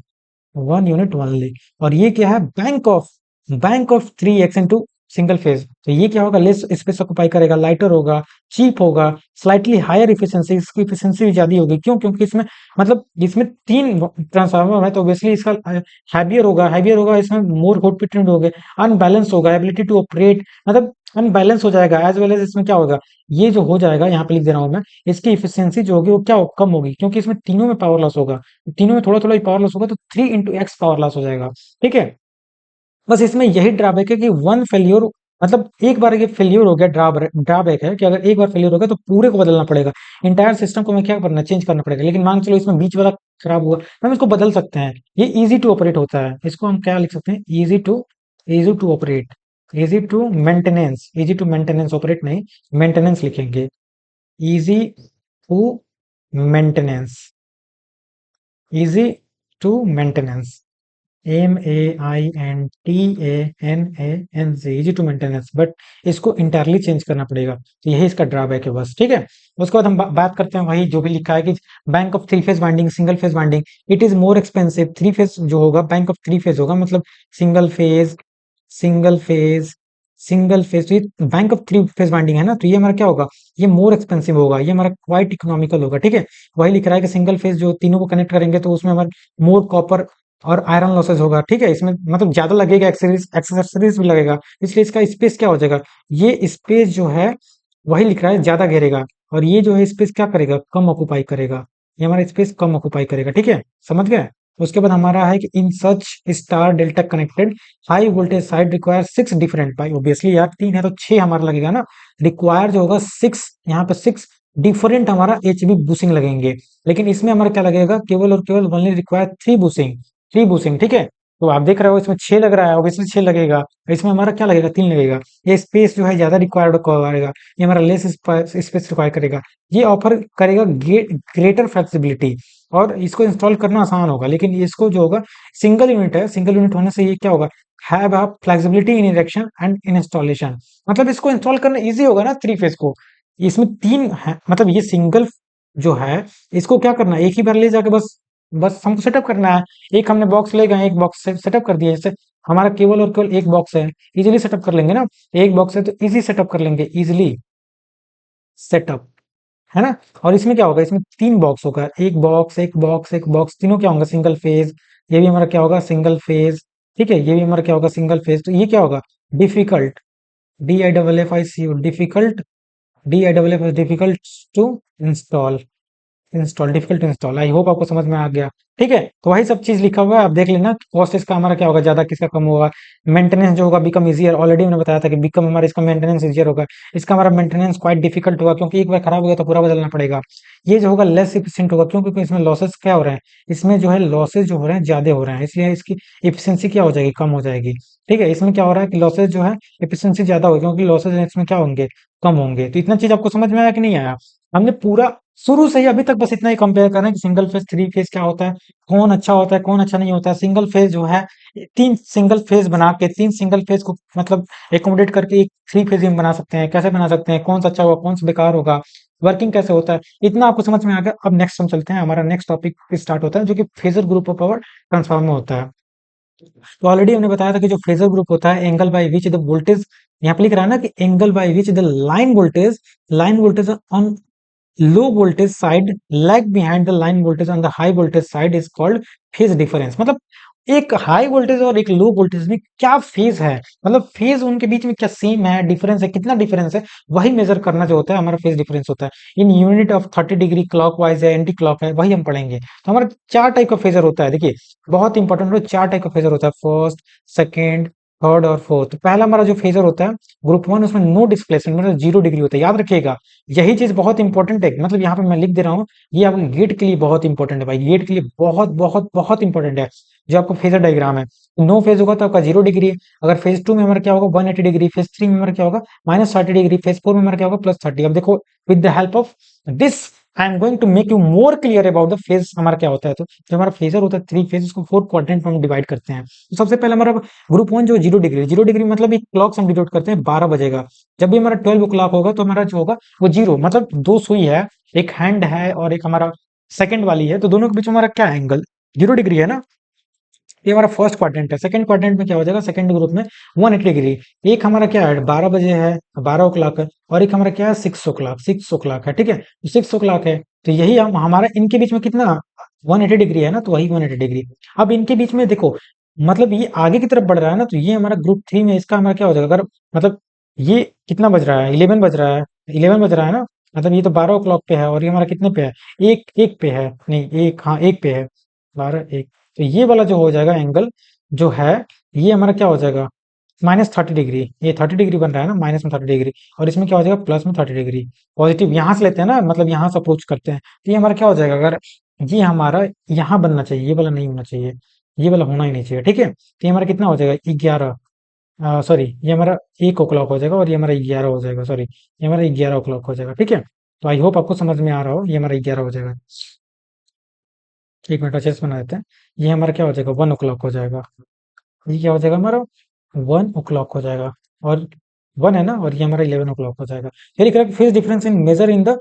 Speaker 1: one unit only. और ये क्या है bank of 3x into single phase, तो ये क्या होगा लेस स्पेस ऑक्यूपाई करेगा, लाइटर होगा, चीप होगा, स्लाइटली हायर इफिशिएंसी, इसकी इफिशिएंसी भी ज्यादा होगी, क्यों क्योंकि इसमें मतलब इसमें तीन ट्रांसफार्मर है तो ऑब्वियसली इसका हैवियर होगा, इसमें मोर हॉट ट्रेंड होगा, अनबैलेंस होगा, एबिलिटी टू ऑपरेट मतलब अनबैलेंस हो जाएगा, एज वेल एज इसमें क्या होगा ये जो हो जाएगा यहाँ पे लिख दे रहा हूँ मैं, इसकी इफिशियंसी जो होगी वो क्या कम होगी, क्योंकि इसमें तीनों में पावर लॉस होगा, तीनों में थोड़ा थोड़ा ही पावर लॉस होगा, तो 3 into x पावर लॉस हो जाएगा, ठीक है। बस इसमें यही ड्रॉबैक है कि वन फेल्योर मतलब एक बार ये फेल्योर हो गया, ड्रॉबैक है कि अगर एक बार फेल्योर हो गया तो पूरे को बदलना पड़ेगा, इंटायर सिस्टम को मैं क्या करना चेंज करना पड़ेगा। लेकिन मान चलो इसमें बीच वाला खराब हुआ तो हम इसको बदल सकते हैं, ये इजी टू ऑपरेट होता है, इसको हम क्या लिख सकते हैं easy to operate, easy to maintenance operate नहीं मेंटेनेंस लिखेंगे, easy to maintenance, easy to maintenance, MEINTENANC, easy to maintenance, but इसको इंटायरली चेंज करना पड़ेगा, तो यही इसका ड्रॉबैक है बस, ठीक है। उसके बाद हम बात करते हैं वही जो भी लिखा है कि bank of three phase winding single phase winding it is more expensive, three phase जो होगा बैंक ऑफ थ्री फेज होगा मतलब single phase single phase single phase, तो ये bank of three phase winding है ना, तो ये हमारा क्या होगा ये मोर एक्सपेंसिव होगा, ये हमारा क्वाइट इकोनॉमिकल होगा, ठीक है। वही लिख रहा है कि सिंगल फेज जो तीनों को कनेक्ट करेंगे तो उसमें हमारा मोर कॉपर और आयरन लॉसेज होगा, ठीक है। इसमें मतलब ज्यादा लगेगा, एक्सेसरीज भी लगेगा, इसलिए इसका स्पेस क्या हो जाएगा, ये स्पेस जो है वही लिख रहा है ज्यादा घेरेगा, और ये जो है स्पेस क्या करेगा कम ऑक्यूपाई करेगा, ये हमारा स्पेस कम ऑक्यूपाई करेगा, ठीक है समझ गए। उसके बाद हमारा है कि in such star delta connected high voltage side require six different, भाई ऑब्वियसली यार तीन है तो छह हमारा लगेगा ना, रिक्वायर जो होगा सिक्स, यहाँ पे सिक्स डिफरेंट हमारा HV बूसिंग लगेंगे, लेकिन इसमें हमारा क्या लगेगा केवल और केवल ओनली रिक्वायर थ्री बूसिंग, ठीक है। तो आप देख रहे हो इसमें 6 लग रहा है, ऑब्वियसली 6 लगेगा। इसमें हमारा क्या लगेगा, 3 लगेगा। ये स्पेस जो है ज्यादा रिक्वायर्ड करेगा, ये हमारा लेस स्पेस रिक्वायर करेगा। ये ऑफर करेगा ग्रेटर फ्लेक्सिबिलिटी, और इसको इंस्टॉल करना आसान होगा। लेकिन इसको जो होगा, सिंगल यूनिट है, सिंगल यूनिट होने से ये क्या होगा, have a flexibility in erection and in installation. मतलब इसको इंस्टॉल करना इजी होगा ना थ्री फेज को। इसमें तीन है, मतलब ये सिंगल जो है, इसको क्या करना है, एक ही बार ले जाके बस बस हमको सेटअप करना है। एक हमने बॉक्स ले गए, एक बॉक्स से सेटअप कर दिया। जैसे हमारा केवल और केवल एक बॉक्स है, इजीली सेटअप कर लेंगे ना। एक बॉक्स है तो इजी सेटअप कर लेंगे, इजीली सेटअप, है ना। और इसमें क्या होगा, इसमें तीन बॉक्स होगा, एक बॉक्स एक बॉक्स एक बॉक्स, तीनों क्या होंगे, सिंगल फेज। ये भी हमारा क्या होगा, सिंगल फेज। ठीक है, ये भी हमारा क्या होगा, सिंगल फेज। तो ये क्या होगा, difficult, DIFFICU, difficult, DIFF difficult to install, difficult install. I hope आपको समझ में आ गया। ठीक है, तो वही सब चीज लिखा हुआ है, आप देख लेना। कॉस्ट इसका हमारा क्या होगा, ज्यादा किसका कम होगा। मेंटेनेंस जो होगा बिकम इजियर, ऑलरेडी मैंने बताया था कि बिकम हमारा इसका मेंटेनेंस इजियर होगा। इसका हमारा मेंटेनेंस क्वाइट डिफिकल्ट होगा, क्योंकि एक बार खराब हो गया तो पूरा बदलना पड़ेगा। ये जो होगा लेस इफिशियंट होगा, क्यों, क्योंकि इसमें लॉसेस क्या हो रहे हैं, इसमें जो है लॉसेस जो हो रहे हैं ज्यादा हो रहे हैं, इसलिए इसकी इफिशियंसी क्या हो जाएगी, कम हो जाएगी। ठीक है, इसमें क्या हो रहा है कि लॉसेस जो है, इफिशियंसी ज्यादा होगी, क्योंकि लॉसेस इसमें क्या होंगे, कम होंगे। तो इतना चीज आपको समझ में आया कि नहीं आया। हमने पूरा शुरू से ही अभी तक बस इतना ही कंपेयर कर रहे हैं कि सिंगल फेज थ्री फेज क्या होता है, कौन अच्छा होता है कौन अच्छा नहीं होता है। सिंगल फेज जो है, तीन सिंगल फेज बना के, तीन सिंगल फेज को मतलब एकोमोडेट करके एक थ्री फेज हम बना सकते हैं। कैसे बना सकते हैं, कौन सा अच्छा होगा कौन सा बेकार होगा, वर्किंग कैसे होता है, इतना आपको समझ में आ गया। अब नेक्स्ट हम चलते हैं, हमारा नेक्स्ट टॉपिक स्टार्ट होता है, जो कि phasor group of power transformer में होता है। तो ऑलरेडी हमने बताया था कि जो फेजर ग्रुप होता है, angle by which the voltage, यहाँ पे लिख रहा है ना कि angle by which the line voltage on low voltage side lag behind the line voltage on the high voltage side is called phase difference। मतलब एक हाई वोल्टेज और एक लो वोल्टेज में क्या फेज है, मतलब फेज उनके बीच में क्या सेम है, डिफरेंस है, कितना डिफरेंस है, वही मेजर करना जो होता है हमारा फेज डिफरेंस होता है। In unit of 30 degree clockwise है, एंटी क्लॉक है, वही हम पढ़ेंगे। तो हमारा चार टाइप का फेजर होता है, देखिए बहुत इंपॉर्टेंट है, चार टाइप का फेजर होता है, फर्स्ट, सेकेंड, थर्ड और फोर्थ। पहला हमारा जो फेजर होता है ग्रुप वन, उसमें नो डिस्प्लेसमेंट, मतलब 0 डिग्री होता है, याद रखिएगा। यही चीज बहुत इंपॉर्टेंट है, मतलब यहाँ पे मैं लिख दे रहा हूँ, ये आपके गेट के लिए बहुत इंपॉर्टेंट है भाई, गेट के लिए बहुत बहुत बहुत इंपॉर्टेंट है। जो आपको फेजर डायग्राम है, नो फेज होगा तो आपका 0 डिग्री। अगर फेज टू में हमारा क्या होगा, 180 डिग्री। फेज थ्री में हमारा क्या होगा, -30 डिग्री। फेज फोर में हमारा क्या होगा, +30। अब देखो, with the help of this I am going to make you more clear about the phase हमारा क्या होता है। तो जो हमारा फेजर होता है थ्री फेज, उसको फोर क्वाड्रेंट में हम डिवाइड करते हैं। तो सबसे पहले हमारा ग्रुप वन जो 0 डिग्री, 0 डिग्री मतलब एक क्लॉक से हम डिनोट करते हैं, 12 बजेगा। जब भी हमारा 12 o'clock होगा तो हमारा जो होगा वो जीरो, मतलब दो सुई है, एक हैंड है और एक हमारा सेकंड वाली है, तो दोनों के बीच में हमारा क्या एंगल, 0 डिग्री है ना। ये हमारा फर्स्ट क्वाड्रेंट है। सेकंड क्वाड्रेंट में क्या हो जाएगा, सेकंड ग्रुप में 180 डिग्री। एक हमारा क्या है, 12 बजे है, 12 o'clock है, और एक हमारा क्या है, 6 o'clock, 6 o'clock है। ठीक है, 6 o'clock है, तो यही हम हमारा इनके बीच में कितना, 180 डिग्री है ना, तो वही 180 डिग्री। अब इनके बीच में देखो, मतलब ये आगे की तरफ बढ़ रहा है ना, तो ये हमारा ग्रुप थ्री में इसका हमारा क्या हो जाएगा, अगर मतलब ये कितना बज रहा है, 11 बज रहा है, 11 बज रहा है ना, मतलब ये तो 12 o'clock पे है, और ये हमारा कितने पे है, एक एक पे है, नहीं एक, हाँ एक पे है, 12 1। तो ये वाला जो हो जाएगा एंगल जो है, ये हमारा क्या हो जाएगा, -30 डिग्री। ये 30 डिग्री बन रहा है ना, माइनस में 30 डिग्री, और इसमें क्या हो जाएगा, प्लस में 30 डिग्री। पॉजिटिव यहाँ से लेते हैं ना, मतलब यहाँ से अप्रोच करते हैं, तो ये हमारा क्या हो जाएगा, अगर ये हमारा यहाँ बनना चाहिए, ये वाला नहीं होना चाहिए, ये वाला होना ही नहीं चाहिए। ठीक है, तो ये हमारा कितना हो जाएगा, 11, सॉरी ये हमारा 1 o'clock हो जाएगा, और ये हमारा 11 हो जाएगा, सॉरी ये हमारा 11 o'clock हो जाएगा। ठीक है, तो आई होप आपको समझ में आ रहा हो, ये हमारा 11 हो जाएगा। एक मिनट अच्छे से बना देते हैं। ये हमारा क्या हो जाएगा, 1 o'clock हो जाएगा। ये क्या हो जाएगा हमारा, 1 o'clock हो जाएगा, और वन है ना, और ये हमारा 11 o'clock हो जाएगा। ये लिख रहा है phase difference in measure in the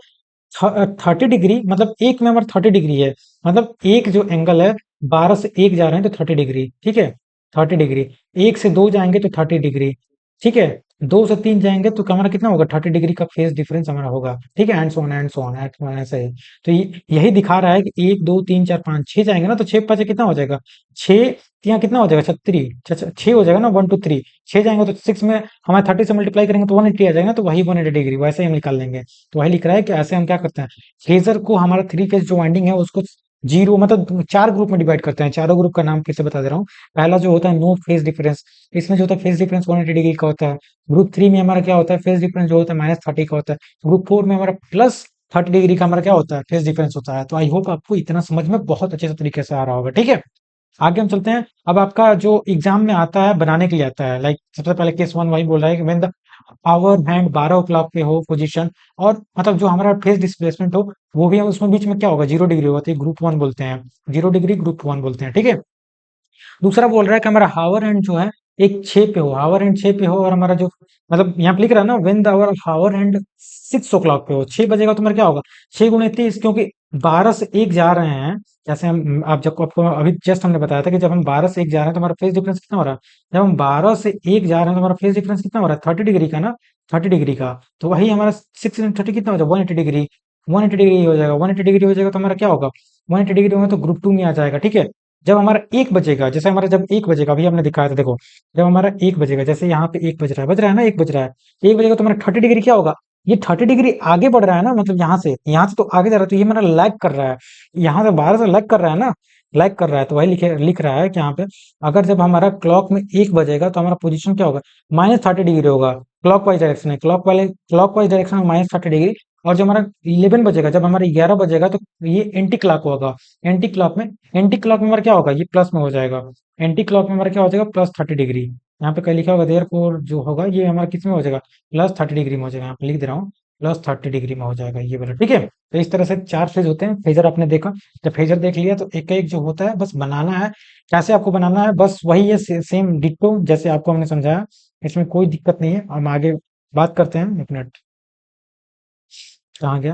Speaker 1: 30 degree, मतलब एक में हमारा 30 डिग्री है, मतलब एक जो एंगल है, 12 से एक जा रहे हैं तो 30 डिग्री। ठीक है, 30 डिग्री, एक से दो जाएंगे तो 30 डिग्री। ठीक है, दो से तीन जाएंगे तो हमारा कितना होगा, 30 डिग्री का फेज डिफरेंस हमारा होगा। ठीक है, and so on and so on and so on, ऐसे ही। तो यही दिखा रहा है कि एक दो तीन चार पाँच छह जाएंगे ना, तो छह पाँच कितना हो जाएगा, छह, यहाँ कितना हो जाएगा, 36, छह हो जाएगा ना, 1 2 3, छह जाएंगे तो सिक्स में हमारे 30 से मल्टीप्लाई करेंगे तो 180 आ जाएगा ना, तो वही 180 डिग्री वैसे ही हम निकाल लेंगे। तो वही लिख रहा है कि ऐसे हम क्या करते हैं, फेजर को हमारा थ्री फेज जो वाइंडिंग है उसको जीरो, मतलब चार ग्रुप में डिवाइड करते हैं। चारों ग्रुप का नाम फिर से बता दे रहा हूँ। पहला जो होता है नो फेज डिफरेंस, इसमें जो होता है फेज डिफरेंस 180 डिग्री का होता है। ग्रुप थ्री में हमारा क्या होता है, फेज डिफरेंस जो होता है -30 का होता है। ग्रुप फोर में हमारा +30 डिग्री का हमारा क्या होता है, फेज डिफरेंस होता है। तो आई होप आपको इतना समझ में बहुत अच्छे से तरीके से आ रहा होगा। ठीक है, आगे हम चलते हैं। अब आपका जो एग्जाम में आता है बनाने के लिए आता है, लाइक सबसे पहले केस वन वही बोल रहा है कि when the our hand 12 o'clock पे हो पोजीशन, और मतलब जो हमारा फेस डिस्प्लेसमेंट हो वो भी है, उसमें बीच में क्या होगा 0 डिग्री होगा, तो ग्रुप वन बोलते हैं, 0 डिग्री ग्रुप वन बोलते हैं, ठीक है। दूसरा बोल रहा है कि हमारा हावर हैंड जो है एक 6 पे हो, हावर हैंड 6 पे हो, और हमारा जो मतलब यहाँ पे लिख रहा है ना when the our hour hand 6 o'clock पे हो, 6 बजेगा तो हमारा क्या होगा 6 × 30, क्योंकि 12 से 1 जा रहे हैं। जैसे हम आप जब आपको अभी जस्ट हमने बताया था कि जब हम 12 से 1 जा रहे हैं तो हमारा फेस डिफरेंस कितना हो रहा है, जब हम 12 से 1 जा रहे हैं तो हमारा फेस डिफरेंस कितना हो रहा है 30 डिग्री का ना, 30 डिग्री का। तो वही हमारा 6 × 30 कितना हो जाएगा 180 डिग्री, 180 डिग्री हो जाएगा, 180 डिग्री हो जाएगा तो हमारा क्या होगा 180 डिग्री होगा तो ग्रुप टू में आ जाएगा, ठीक है। जब हमारा 1 बजेगा, जैसे हमारा जब 1 बजेगा, अभी हमने दिखाया था देखो, जब हमारा 1 बजेगा, जैसे यहाँ पे 1 बज रहा है ना, 1 बज रहा है, 1 बजेगा तो हमारा 30 डिग्री क्या होगा, ये 30 डिग्री आगे बढ़ रहा है ना, मतलब यहाँ से तो आगे जा रहा है, तो ये हमारा लैग कर रहा है, यहाँ से 12 से लैग कर रहा है ना, लैग कर रहा है, तो वही लिख रहा है कि यहाँ पे अगर जब हमारा क्लॉक में 1 बजेगा तो हमारा पोजीशन क्या होगा -30 डिग्री होगा, क्लॉक वाइज डायरेक्शन है, क्लॉक वाइज डायरेक्शन में -30 डिग्री। और जब हमारा 11 बजेगा, जब हमारा 11 बजेगा तो ये एंटी क्लॉक होगा, एंटी क्लॉक में हमारा क्या होगा ये प्लस में हो जाएगा, एंटी क्लॉक में हमारा क्या हो जाएगा +30 डिग्री। यहाँ पे कहीं लिखा होगा देयरफॉर जो होगा ये हमारा किस में हो जाएगा +30 डिग्री में हो जाएगा, यहाँ पे लिख दे रहा हूँ +30 डिग्री में हो जाएगा ये वाला, ठीक है। तो इस तरह से 4 फेज होते हैं। फेजर आपने देखा, जब फेजर देख लिया तो एक एक जो होता है बस बनाना है, कैसे आपको बनाना है बस वही है, सेम डिट्टो जैसे आपको हमने समझाया, इसमें कोई दिक्कत नहीं है। हम आगे बात करते हैं, एक मिनट कहाँ गया,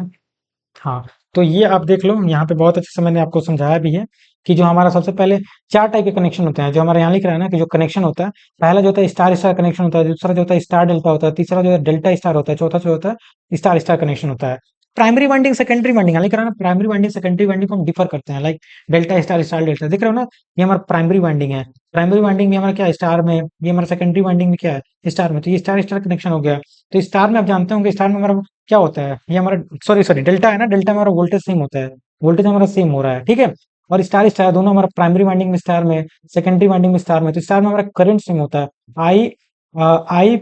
Speaker 1: हाँ। तो ये आप देख लो, यहाँ पे बहुत अच्छे से मैंने आपको समझाया भी है कि जो हमारा सबसे पहले 4 टाइप के कनेक्शन होते हैं, जो हमारे यहाँ लिख रहा है ना कि जो कनेक्शन होता है, पहला जो होता है स्टार स्टार कनेक्शन होता है, दूसरा जो होता है स्टार डेल्टा होता है, तीसरा जो है डेल्टा स्टार होता है, चौथा जो होता है स्टार स्टार कनेक्शन होता है। प्राइमरी वाइंडिंग सेकेंडरी वाइंडिंग लिख रहा है ना, प्राइमरी वाइंडिंग सेकेंडरी वाइंडिंग को हम डिफर करते हैं, like delta star star delta देख रहे हो ना, ये हमारा प्राइमरी वाइंडिंग है। प्राइमरी वाइंडिंग में हमारा क्या है स्टार में, ये हमारा सेकेंडरी वाइंडिंग में क्या है स्टार में, तो ये स्टार स्टार कनेक्शन हो गया। तो स्टार में आप जानते होंगे, स्टार में हमारा क्या होता है, ये हमारा सॉरी सॉरी डेल्टा है ना, डेल्टा में हमारा वोल्टेज सेम होता है, वोल्टेज हमारा सेम हो रहा है, ठीक है। और स्टार स्टार दोनों हमारा प्राइमरी वाइंडिंग में स्टार में, सेकेंडरी वाइंडिंग में स्टार में, तो स्टार में हमारा करंट सेम होता है, I I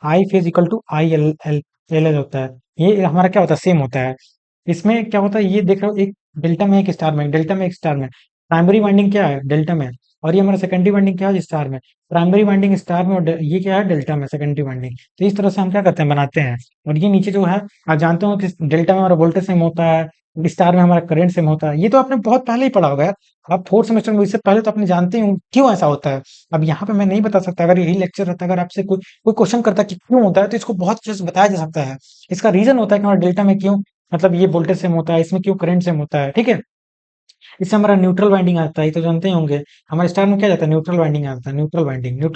Speaker 1: I phase equal to I L होता है, ये हमारा क्या होता है सेम होता है। इसमें क्या होता है ये देख रहे हो, एक डेल्टा में एक स्टार में, डेल्टा में एक स्टार में, प्राइमरी वाइंडिंग क्या है डेल्टा में, और ये हमारा सेकेंडरी वाइंडिंग क्या है स्टार में, प्राइमरी वाइंडिंग स्टार में, और ये क्या है डेल्टा में सेकेंडरी वाइंडिंग। तो इस तरह से हम क्या करते हैं बनाते हैं। और ये नीचे जो है आप जानते हो कि डेल्टा में हमारा वोल्टेज सेम होता है, स्टार में हमारा करंट सेम होता है, ये तो आपने बहुत पहले ही पढ़ा होगा यार, आप फोर्थ सेमेस्टर में, इससे पहले तो आपने जानते हो क्यों ऐसा होता है। अब यहाँ पे मैं नहीं बता सकता, अगर यही लेक्चर रहता, अगर आपसे कोई कोई क्वेश्चन करता कि क्यों होता है, तो इसको बहुत अच्छे से बताया जा सकता है। इसका रीजन होता है कि हमारा डेल्टा में क्यों, मतलब ये वोल्टेज सेम होता है, इसमें क्यों करंट सेम होता है, ठीक है। इससे हमारा न्यूट्रल वाइंडिंग आता है, ये तो जानते ही होंगे। हमारे स्टार में क्या जाता है न्यूट्रल वाइंडिंग आता है, न्यूट्रल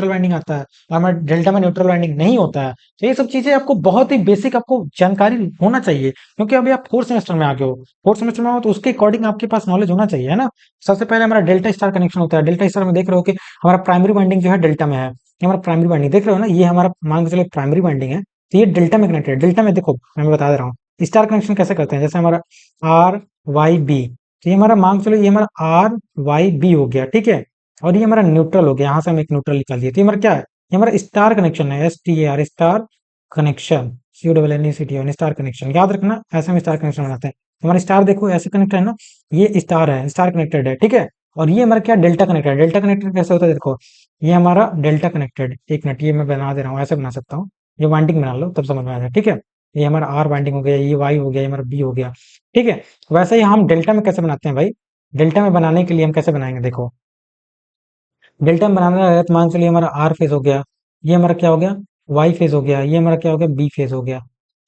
Speaker 1: वाइंडिंग आता है, और हमारे डेल्टा में न्यूट्रल वाइंडिंग नहीं होता है। तो ये सब चीजें आपको बहुत ही बेसिक आपको जानकारी होना चाहिए, क्योंकि अभी आप फोर्थ सेमेस्टर में आ गए हो, फोर्थ सेमेस्टर में हो तो उसके अकॉर्डिंग आपके पास नॉलेज होना चाहिए, है ना। सबसे पहले हमारा डेल्टा स्टार कनेक्शन होता है, डेल्टा स्टार में देख रहे हो कि हमारा प्राइमरी वाइंडिंग जो है डेल्टा में है, ये हमारा प्राइमरी वाइंडिंग देख रहे हो ना, ये हमारा मान के चलो प्राइमरी वाइंडिंग है, तो ये डेल्टा में कनेक्टेड है। डेल्टा में देखो मैं बता दे रहा हूँ स्टार कनेक्शन कैसे करते हैं, जैसे हमारा आर वाई बी, तो ये हमारा मान के चलो ये हमारा आर वाई बी हो गया, ठीक है। और ये हमारा न्यूट्रल हो गया, यहाँ से हम एक न्यूट्रल निकाल दिए, तो ये हमारा क्या है, ये हमारा स्टार कनेक्शन है, STAR star connection, CONNECTION star connection, याद रखना ऐसे हम स्टार कनेक्शन बनाते हैं। हमारा स्टार देखो ऐसे कनेक्टेड है ना, ये स्टार है, स्टार कनेक्टेड है, ठीक है। और ये हमारा क्या डेल्टा कनेक्टेड है, डेल्टा कनेक्टेड कैसे होता है देखो, ये हमारा डेल्टा कनेक्टेड, एक मिनट ये मैं बना दे रहा हूँ, ऐसे बना सकता हूँ, ये वाइंडिंग बना लो तब समझ में आ जाए, ठीक है। ये हमारा आर वाइंडिंग हो गया, ये वाई हो गया, ये हमारा बी हो गया, ठीक है। वैसे ही हम डेल्टा में कैसे बनाते हैं भाई, डेल्टा में बनाने के लिए हम कैसे बनाएंगे देखो, डेल्टा में बनाना है तो मान चलिए हमारा आर फेज हो गया, ये हमारा क्या हो गया वाई फेज हो गया, ये हमारा क्या हो गया बी फेज हो गया।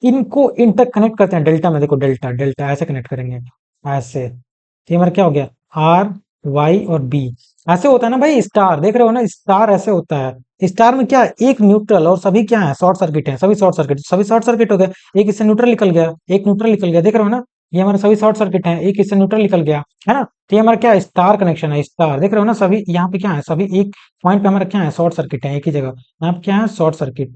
Speaker 1: इनको इंटर कनेक्ट करते हैं डेल्टा में, देखो डेल्टा डेल्टा ऐसे कनेक्ट करेंगे, ऐसे, तो ये हमारा क्या हो गया आर वाई और बी। ऐसे होता है ना भाई, स्टार देख रहे हो ना, स्टार ऐसे होता है। स्टार में क्या है, एक न्यूट्रल और सभी क्या है शॉर्ट सर्किट है, सभी शॉर्ट सर्किट हो गए, एक इससे न्यूट्रल निकल गया, एक न्यूट्रल निकल गया, देख रहे हो ना, ये हमारे सभी शॉर्ट सर्किट है, एक इससे न्यूट्रल निकल गया, है ना। तो ये हमारा क्या है स्टार कनेक्शन है, स्टार देख रहे हो ना, सभी यहाँ पे क्या है, सभी एक पॉइंट पे हमारा क्या है शॉर्ट सर्किट है, एक ही जगह यहाँ पे क्या है short circuit,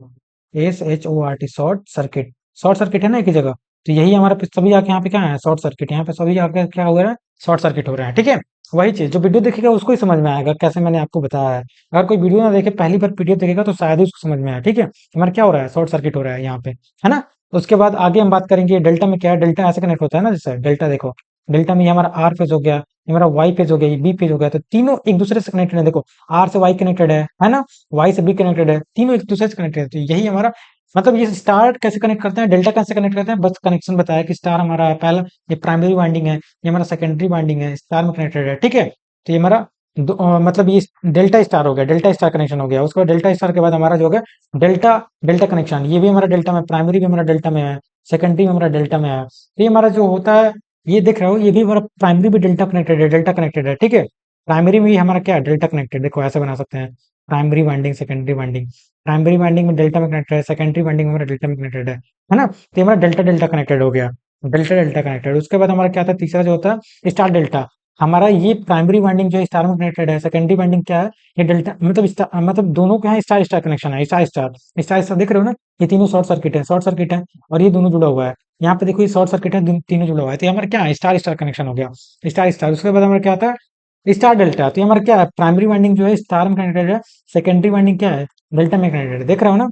Speaker 1: SHORT short circuit है ना एक ही जगह। तो यही हमारा सभी आके यहाँ पे क्या है शॉर्ट सर्किट, यहाँ पे सभी आके क्या हो रहा है शॉर्ट सर्किट हो रहा है, ठीक है। वही चीज जो वीडियो देखेगा उसको ही समझ में आएगा, कैसे मैंने आपको बताया है। अगर कोई वीडियो ना देखे पहली बार PDF देखेगा तो शायद ही उसको समझ में आए, ठीक है। हमारा क्या हो रहा है शॉर्ट सर्किट हो रहा है यहाँ पे, है ना। उसके बाद आगे हम बात करेंगे डेल्टा में क्या है, डेल्टा ऐसे कनेक्ट होता है ना, जैसे डेल्टा देखो, डेल्टा में ये हमारा आर फेज हो गया, ये मेरा वाई फेज हो गया, ये बी फेज हो गया, तो तीनों एक दूसरे से कनेक्टेड है। देखो आर से वाई कनेक्टेड है ना, वाई से बी कनेक्टेड है, तीनों एक दूसरे से कनेक्टेड है। तो यही हमारा मतलब, ये स्टार कैसे कनेक्ट करते हैं, डेल्टा कैसे कनेक्ट करते हैं, बस कनेक्शन बताया कि स्टार हमारा पहला ये प्राइमरी वाइंडिंग है, ये हमारा सेकेंडरी वाइंडिंग है, स्टार में कनेक्टेड है, ठीक है। तो ये हमारा मतलब ये डेल्टा स्टार हो गया, डेल्टा स्टार कनेक्शन हो गया। उसके बाद डेल्टा स्टार के बाद हमारा जो हो गया डेल्टा डेल्टा कनेक्शन, ये भी हमारा डेल्टा में, प्राइमरी भी हमारा डेल्टा में है, सेकेंडरी में हमारा डेल्टा में है। तो ये हमारा जो होता है, ये देख रहे हो, ये भी हमारा प्राइमरी भी डेल्टा कनेक्टेड है, डेल्टा कनेक्टेड है, ठीक है। प्राइमरी में भी हमारा क्या है, डेल्टा कनेक्टेड। देखो ऐसे बना सकते हैं, primary winding secondary winding, primary winding में डेल्टा में कनेक्टेड है, सेकेंडरी वाइंडिंग में हमारा डेल्टा में कनेक्टेड है ना। तो ये हमारा डेल्टा डेल्टा कनेक्टेड हो गया, डेल्टा डेल्टा कनेक्टेड। उसके बाद हमारा क्या था, तीसरा जो होता है स्टार डेल्टा। हमारा ये प्राइमरी वाइंडिंग जो है स्टार में कनेक्टेड है, सेकेंडरी वाइंडिंग क्या है, ये डेल्टा मतलब मतलब दोनों के यहाँ स्टार स्टार कनेक्शन है, स्टार स्टार स्टार स्टार देख रहे हो ना, ये तीनों शॉर्ट सर्किट है, शॉर्ट सर्किट है, और ये दोनों जुड़ा हुआ है। यहाँ पे देखो ये शॉर्ट सर्किट है, तीनों जुड़ा हुआ है। तो ये हमारा क्या है, स्टार स्टार कनेक्शन हो गया, स्टार स्टार। उसके बाद हमारा क्या आता है, स्टार डेल्टा। तो ये हमारा क्या है, प्राइमरी वाइंडिंग जो है स्टार में कनेक्टेड है, सेकेंडरी वाइंडिंग क्या है, डेल्टा में कनेक्टेड है, देख रहे हो ना।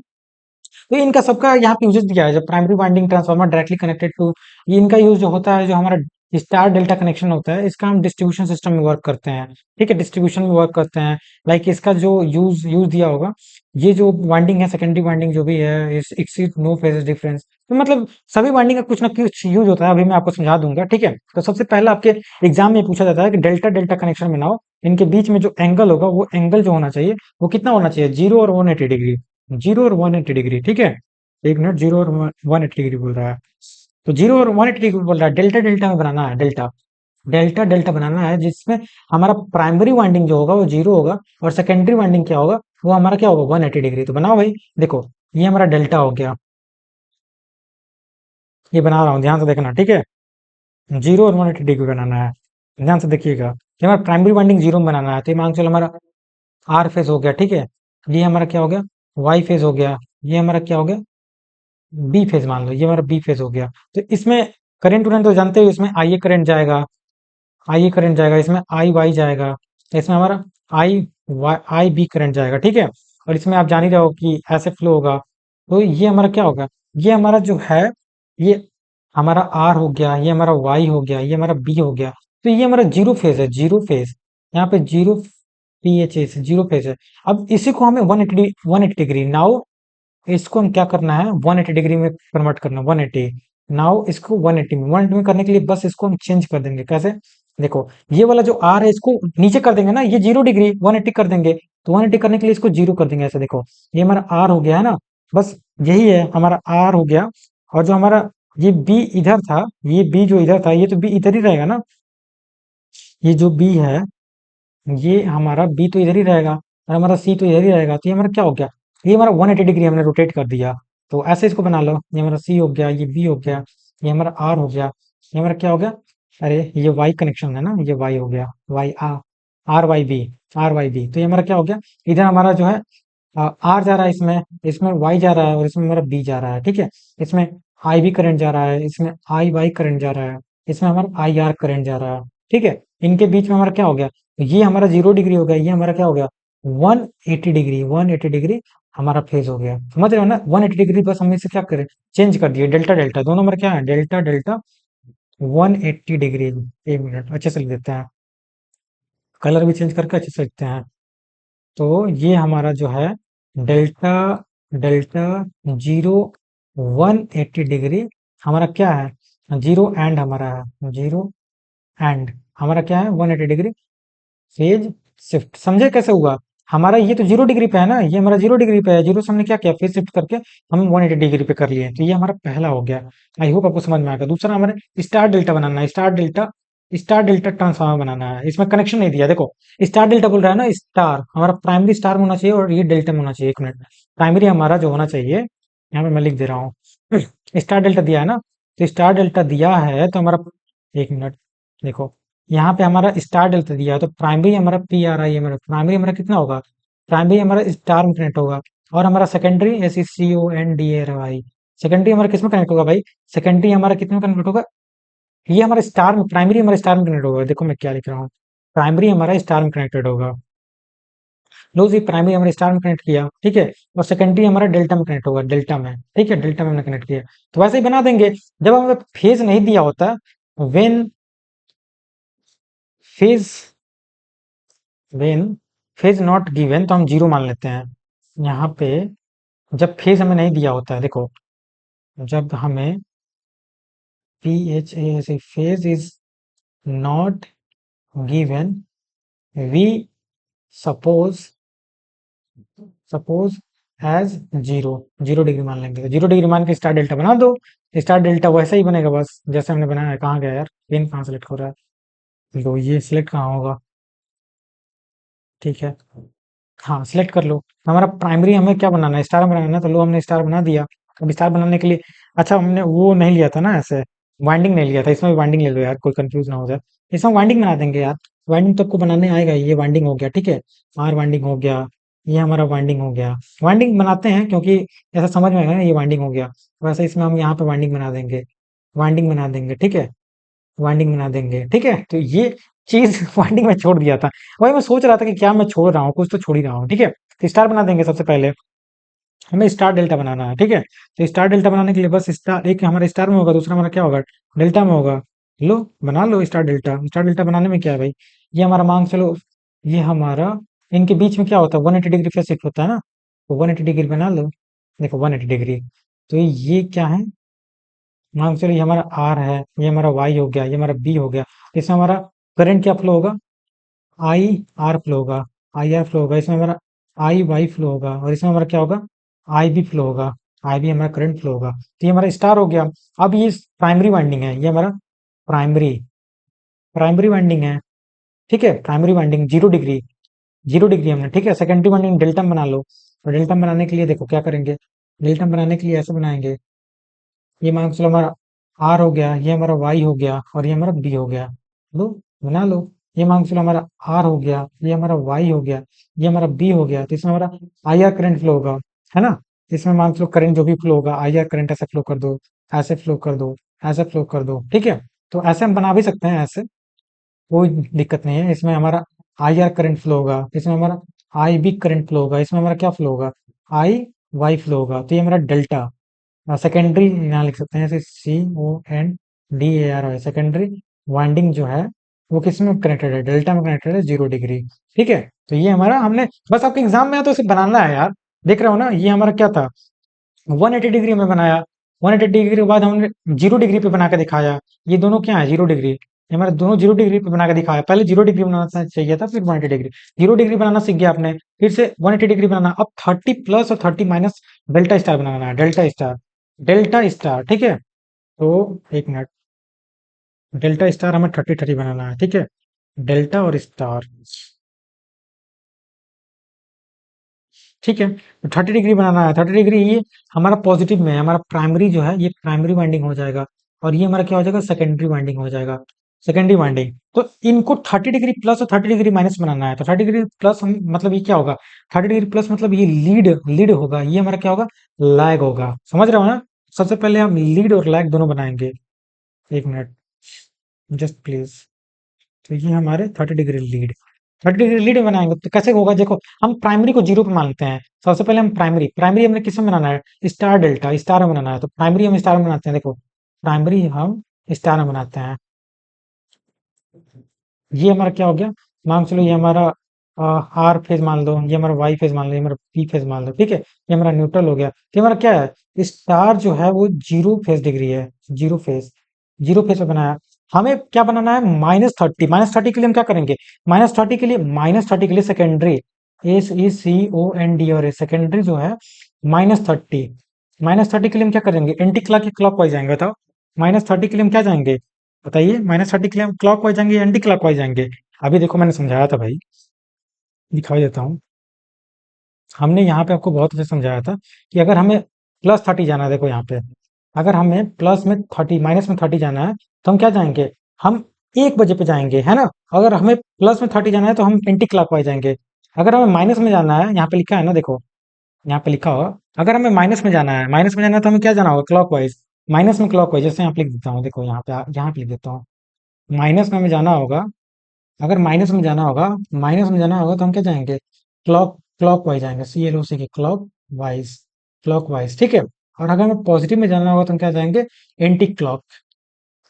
Speaker 1: तो इनका सबका यहाँ पे यूजेस दिया है, जब primary winding transformer directly connected to, ये इनका यूज जो होता है, जो हमारा स्टार डेल्टा कनेक्शन होता है, इसका हम डिस्ट्रीब्यूशन सिस्टम में वर्क करते हैं, ठीक है, डिस्ट्रीब्यूशन में वर्क करते हैं। लाइक इसका जो यूज यूज दिया होगा, ये जो वाइंडिंग है, सेकेंडरी वाइंडिंग जो भी है, इस एक्सिड नो फेज डिफरेंस। तो मतलब सभी वाइंडिंग का कुछ ना कुछ यूज होता है, अभी मैं आपको समझा दूंगा, ठीक है। तो सबसे पहले आपके एग्जाम में पूछा जाता है कि डेल्टा डेल्टा कनेक्शन बनाओ, इनके बीच में जो एंगल होगा, वो एंगल जो होना चाहिए, वो कितना होना चाहिए, 0 और 180 डिग्री, 0 और 180 डिग्री, ठीक है। एक मिनट, 0 और 180 डिग्री बोल रहा है, तो 0 और 180 डिग्री बोल रहा है, डेल्टा डेल्टा में बनाना है, डेल्टा डेल्टा डेल्टा बनाना है, जिसमें हमारा प्राइमरी वाइंडिंग जो होगा वो 0 होगा, और सेकेंडरी वाइंडिंग क्या होगा, वो हमारा क्या होगा, 180 डिग्री। तो बनाओ भाई, देखो ये हमारा डेल्टा हो गया, ये बना रहा हूँ, ध्यान से देखना, ठीक है। 0 और 180 डिग्री बनाना है, ध्यान से देखिएगा। ये हमारा प्राइमरी वाइंडिंग 0 में बनाना है, तो ये मान चलो हमारा आर फेज हो गया, ठीक है। ये हमारा क्या हो गया, वाई फेज हो गया, ये हमारा क्या हो गया, बी फेज मान लो, ये हमारा बी फेज हो गया। तो इसमें करंट उरंट तो जानते हो, इसमें आई ए करंट जाएगा, आई ए करंट जाएगा, इसमें आई वाई जाएगा, इसमें हमारा आई वाई आई बी करंट जाएगा, ठीक है। और इसमें आप जान ही रहे हो कि ऐसे फ्लो होगा। तो ये हमारा क्या होगा, ये हमारा जो है, ये हमारा आर हो गया, ये हमारा वाई हो गया, ये हमारा बी हो गया। तो ये हमारा जीरो फेज है, जीरो फेज, यहाँ पे जीरो पी एच ए से जीरो फेज है। अब इसी को हमें 180 डिग्री नाउ, इसको हम क्या करना है, 180 डिग्री में कन्वर्ट करना है, 180। नाउ इसको 180 में करने के लिए बस इसको हम चेंज कर देंगे, कैसे, देखो ये वाला जो आर है, इसको नीचे कर देंगे ना, ये 0 डिग्री 180 कर देंगे, तो 180 करने के लिए इसको 0 कर देंगे, ऐसे देखो, ये हमारा आर हो गया है ना, बस यही है हमारा आर हो गया। और जो हमारा ये बी इधर था, ये बी जो इधर था, ये तो बी इधर ही रहेगा ना, ये जो बी है, ये हमारा बी तो इधर ही रहेगा, और हमारा सी तो इधर ही रहेगा। तो ये हमारा क्या हो गया, ये हमारा 180 डिग्री हमने रोटेट कर दिया। तो ऐसे इसको बना लो, ये हमारा सी हो गया, ये बी हो गया, ये हमारा आर हो गया, ये हमारा क्या हो गया, अरे ये वाई कनेक्शन है ना, ये वाई हो गया, Y R Y B, R Y B. तो ये हमारा क्या हो गया, इधर हमारा जो है आर जा रहा है, इसमें इसमें वाई जा रहा है, और इसमें हमारा बी जा रहा है, ठीक है। इसमें आई बी करंट जा रहा है, इसमें आई वाई करंट जा रहा है, इसमें हमारा आई आर करंट जा रहा है, ठीक है। इनके बीच में हमारा क्या हो गया, ये हमारा 0 डिग्री हो गया, ये हमारा क्या हो गया, 180 डिग्री, 180 डिग्री हमारा फेज हो गया, समझ रहे हो ना। 180 डिग्री बस हम इसे क्या करें, चेंज कर दिए, डेल्टा डेल्टा दोनों हमारे क्या है, डेल्टा डेल्टा 180 डिग्री। एक मिनट अच्छे से लिख देते हैं, कलर भी चेंज करके अच्छे से लिखते हैं। तो ये हमारा जो है डेल्टा डेल्टा 0 180 डिग्री हमारा क्या है, जीरो एंड हमारा है, जीरो एंड हमारा क्या है, 180 डिग्री फेज शिफ्ट। समझे कैसे हुआ, हमारा ये तो 0 डिग्री पे है ना, ये हमारा 0 डिग्री पे है, जीरो से हमने क्या किया, फेज शिफ्ट करके हम 180 डिग्री पे कर लिए। तो ये हमारा पहला हो गया, आई होप आपको समझ में आएगा। दूसरा हमारे स्टार डेल्टा बनाना है, स्टार डेल्टा ट्रांसफार्मर बनाना है। इसमें कनेक्शन नहीं दिया, देखो स्टार डेल्टा बोल रहा है ना, स्टार हमारा प्राइमरी स्टार में होना चाहिए, और ये डेल्टा में होना चाहिए। एक मिनट, प्राइमरी हमारा जो होना चाहिए, यहाँ पे मैं लिख दे रहा हूँ, स्टार डेल्टा दिया है ना, तो स्टार डेल्टा दिया है तो हमारा, एक मिनट देखो, यहाँ पे हमारा स्टार डेल्टा दिया है, तो प्राइमरी हमारा पी आर आई, हमारा प्राइमरी हमारा कितना होगा, प्राइमरी हमारा स्टार में कनेक्ट होगा, और हमारा secondary S E C O N D A I, secondary हमारा किस में कनेक्ट होगा भाई, सेकेंडरी हमारा कितने में कनेक्ट होगा, ये हमारे स्टार में, प्राइमरी हमारे स्टार में कनेक्ट होगा। देखो मैं क्या लिख रहा हूँ, प्राइमरी हमारा स्टार में कनेक्टेड होगा, लो जी, प्राइमरी हमारे स्टार में कनेक्ट किया, ठीक है। और सेकेंडरी हमारा डेल्टा में कनेक्ट होगा, डेल्टा में, ठीक है, डेल्टा में हमने कनेक्ट किया। तो वैसे ही बना देंगे, जब हमें फेज नहीं दिया होता, when phase when phase not given तो हम जीरो मान लेते हैं। यहाँ पे जब फेज हमें नहीं दिया होता है, देखो जब हमें P H A phase is not given, we suppose suppose as zero, 0 degree मान लेंगे। तो 0 डिग्री मान के स्टार डेल्टा बना दो। स्टार डेल्टा वैसा ही बनेगा बस जैसे हमने बनाया है। कहाँ गया यार पेन, कहाँ सेलेक्ट हो रहा है, तो ये सिलेक्ट कहाँ होगा, ठीक है, हाँ सिलेक्ट कर लो। हमारा प्राइमरी हमें क्या बनाना है, स्टार बनाना है, तो लो हमने स्टार बना दिया। अब स्टार बनाने के लिए, अच्छा हमने वो नहीं लिया था ना ऐसे, वाइंडिंग नहीं लिया था, इसमें भी वाइंडिंग ले लो यार, कोई कंफ्यूज ना हो जाए। इसमें वाइंडिंग बना देंगे यार, वाइंडिंग तो आपको बनाने आएगा ही। ये वाइंडिंग हो गया, ठीक है, आर वाइंडिंग हो गया, ये हमारा वाइंडिंग हो गया। वाइंडिंग बनाते हैं क्योंकि ऐसा समझ में आएगा ना, ये वाइंडिंग हो गया। वैसे इसमें हम यहाँ पे वाइंडिंग बना देंगे, वाइंडिंग बना देंगे, ठीक है, वाइंडिंग बना देंगे, ठीक है। तो ये चीज वाइंडिंग में छोड़ दिया था। वही मैं सोच रहा था कि क्या मैं छोड़ रहा हूँ, कुछ तो छोड़ ही रहा हूँ, ठीक है। तो स्टार बना देंगे सबसे पहले, हमें स्टार डेल्टा बनाना है, ठीक है। तो स्टार डेल्टा बनाने के लिए बस स्टार, एक हमारा स्टार में होगा, दूसरा हमारा क्या होगा, डेल्टा में होगा। लो बना लो स्टार डेल्टा। स्टार डेल्टा बनाने में क्या है भाई, ये हमारा मान चलो, ये हमारा, इनके बीच में क्या होता है, 180 डिग्री फेज शिफ्ट होता है ना, तो 180 डिग्री बना लो। देखो 180 डिग्री, तो ये क्या है, मान चलो ये हमारा आर है, ये हमारा वाई हो गया, ये हमारा बी हो गया। इसमें हमारा करंट क्या फ्लो होगा, आई आर फ्लो होगा, आई आर फ्लो होगा। इसमें हमारा आई वाई फ्लो होगा, और इसमें हमारा क्या होगा, आई बी फ्लो होगा, आई बी हमारा करंट फ्लो होगा। तो ये हमारा स्टार हो गया। अब ये प्राइमरी वाइंडिंग है, ये हमारा प्राइमरी प्राइमरी वाइंडिंग है, ठीक है, प्राइमरी वाइंडिंग 0 डिग्री, 0 डिग्री हमने, ठीक है। सेकेंडरी वाइंडिंग डेल्टा में बना लो। और डेल्टा में बनाने के लिए देखो क्या करेंगे, डेल्टा में बनाने के लिए ऐसे बनाएंगे, ये मान के चलो हमारा आर हो गया, ये हमारा वाई हो गया, और ये हमारा बी हो गया। लो बना लो। ये मान के चलो हमारा आर हो गया, ये हमारा वाई हो गया, ये हमारा बी हो गया। तो इसमें हमारा आई आर करंट फ्लो होगा, है ना। इसमें मान के चलो करंट जो भी फ्लो होगा, आई आर करंट ऐसे फ्लो कर दो, ऐसे फ्लो कर दो, ऐसे फ्लो कर दो, ठीक है। तो ऐसे हम बना भी सकते हैं, ऐसे कोई दिक्कत नहीं है। इसमें हमारा आई आर करंट फ्लो होगा, इसमें हमारा आई बी करंट फ्लो होगा, इसमें हमारा क्या फ्लो होगा, आई वाई फ्लो होगा। तो ये हमारा डेल्टा, सेकेंडरी यहाँ लिख सकते हैं ऐसे, CONDARY, सेकेंडरी वाइंडिंग जो है वो किस में कनेक्टेड है, डेल्टा में कनेक्टेड है, 0 डिग्री, ठीक है। तो ये हमारा, हमने बस आपके एग्जाम में है तो इसे बनाना है यार। देख रहे हो ना, ये हमारा क्या था, 180 डिग्री में बनाया, 180 डिग्री के बाद हमने 0 डिग्री पे बना के दिखाया। ये दोनों क्या है, 0 डिग्री, ये हमारे दोनों 0 डिग्री पे बना के दिखाया। पहले 0 डिग्री बनाना चाहिए था, फिर 180 डिग्री। 0 डिग्री बनाना सीख गया आपने, फिर से 180 डिग्री बनाना। अब 30 प्लस और 30 माइनस डेल्टा स्टार बनाना है, डेल्टा स्टार, डेल्टा स्टार, ठीक है। तो एक मिनट, डेल्टा स्टार हमें 30 30 बनाना है, ठीक है, डेल्टा और स्टार, ठीक है। तो 30 डिग्री बनाना है, 30 डिग्री ये हमारा पॉजिटिव में है, हमारा प्राइमरी जो है ये प्राइमरी वाइंडिंग हो जाएगा, और ये हमारा क्या हो जाएगा, सेकेंडरी वाइंडिंग हो जाएगा, सेकेंडरी वाइंडिंग। तो इनको 30 डिग्री प्लस और 30 डिग्री माइनस बनाना है। तो 30 डिग्री प्लस हम मतलब ये क्या होगा, 30 डिग्री प्लस मतलब ये लीड लीड होगा, ये हमारा क्या होगा, लैग होगा, समझ रहे हो ना। सबसे पहले हम लीड और लैग दोनों बनाएंगे, एक मिनट जस्ट प्लीज। तो ये हमारे 30 डिग्री लीड, 30 डिग्री लीड में बनाएंगे तो कैसे होगा, देखो हम प्राइमरी को जीरो पे मानते हैं। सबसे पहले हम प्राइमरी, प्राइमरी हमने किस में बनाना है, स्टार डेल्टा स्टार में बनाना है। तो प्राइमरी हम स्टार में बनाते हैं, देखो प्राइमरी हम स्टार में बनाते हैं। ये हमारा क्या हो गया, मान चलो ये हमारा आर फेज मान लो, ये हमारा वाई फेज मान लो, ये हमारा पी फेज मान लो, ठीक है। ये हमारा न्यूट्रल हो गया। तो ये हमारा क्या है, स्टार जो है वो 0 फेज डिग्री है, 0 फेज, 0 फेज पे बनाया। हमें क्या बनाना है, -30, -30 के लिए हम क्या करेंगे, -30 के लिए, -30 के लिए सेकेंडरी, SECOND और सेकेंडरी जो है -30, -30 के लिए हम क्या करेंगे, एंटी क्लॉक के क्लॉक वाइज जाएंगे, बताओ। -30 के लिए हम क्या जाएंगे, बताइए, -30 के लिए हम क्लॉक वाइज जाएंगे या एंटी क्लॉक वाइज जाएंगे। अभी देखो मैंने समझाया था भाई, दिखाई देता हूँ। हमने यहाँ पे आपको बहुत अच्छे से समझाया था कि अगर हमें +30 जाना है, देखो यहाँ पे, अगर हमें प्लस में 30 माइनस में 30 जाना है, तो हम क्या जाएंगे, हम 1 बजे पे जाएंगे, है ना। अगर हमें प्लस में 30 जाना है तो हम एंटी क्लॉक वाइज जाएंगे। अगर हमें माइनस में जाना है, यहाँ पे लिखा है ना, देखो यहाँ पे लिखा होगा, अगर हमें माइनस में जाना है, माइनस में जाना है तो हमें क्या जाना होगा, क्लॉक वाइज, माइनस में क्लॉक वाइज। जैसे यहाँ पे लिख देता हूँ, देखो यहाँ पे लिख देता हूँ, माइनस में हमें जाना होगा, अगर माइनस में जाना होगा, माइनस में जाना होगा तो हम क्या जाएंगे, क्लॉक वाइज जाएंगे, CLOC के वाइज, क्लॉक वाइज, ठीक है। और अगर हमें पॉजिटिव में जाना होगा तो हम क्या जाएंगे, anti clock,